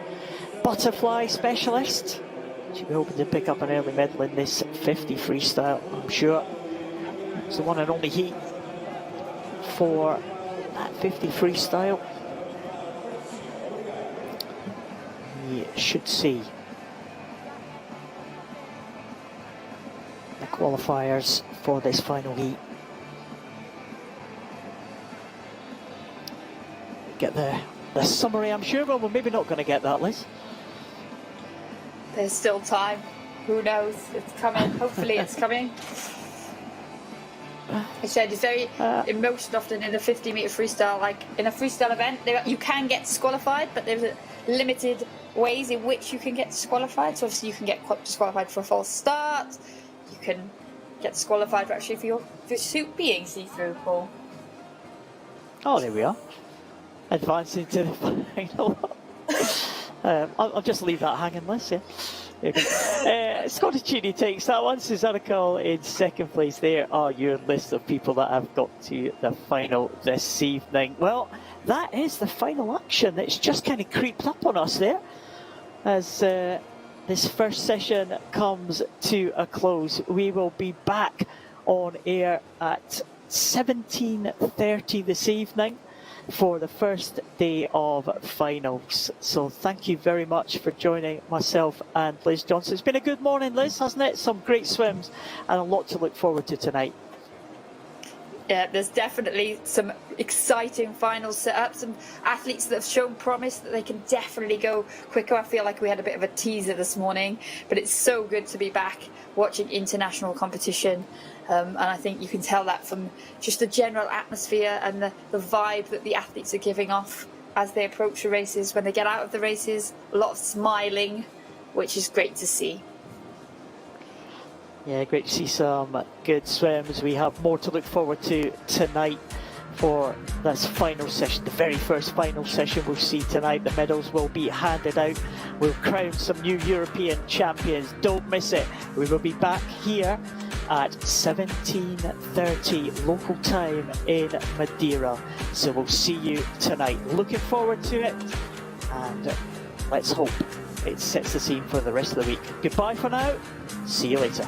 butterfly specialist. She'll be hoping to pick up an early medal in this 50 freestyle, I'm sure. It's the one and only heat for that 50 freestyle. We should see the qualifiers for this final heat. Get the summary, I'm sure. Well, we're maybe not going to get that, Liz. There's still time. Who knows? It's coming. Hopefully it's coming. I said it's very most often in a 50-meter freestyle, like in a freestyle event, you can get disqualified, but there's limited ways in which you can get disqualified. So obviously you can get disqualified for a false start. You can get disqualified for actually for your suit being see-through, Paul. Oh, there we are. Advancing to the final. I'll just leave that hanging, Liz. Yeah. Scotticini takes that one. Susanna Cowell in second place. There are your list of people that have got to the final this evening. Well, that is the final action. It's just kind of creeped up on us there as this first session comes to a close. We will be back on air at 17:30 this evening for the first day of finals. So thank you very much for joining myself and Liz Johnson. It's been a good morning, Liz, hasn't it? Some great swims and a lot to look forward to tonight. Yeah, there's definitely some exciting finals set up, some athletes that have shown promise that they can definitely go quicker. I feel like we had a bit of a teaser this morning, but it's so good to be back watching international competition. And I think you can tell that from just the general atmosphere and the vibe that the athletes are giving off as they approach the races. When they get out of the races, a lot of smiling, which is great to see. Yeah, great to see some good swims. We have more to look forward to tonight for this final session, the very first final session we'll see tonight. The medals will be handed out. We'll crown some new European champions. Don't miss it. We will be back here at 17:30 local time in Madeira. So we'll see you tonight. Looking forward to it, and let's hope it sets the scene for the rest of the week. Goodbye for now. See you later.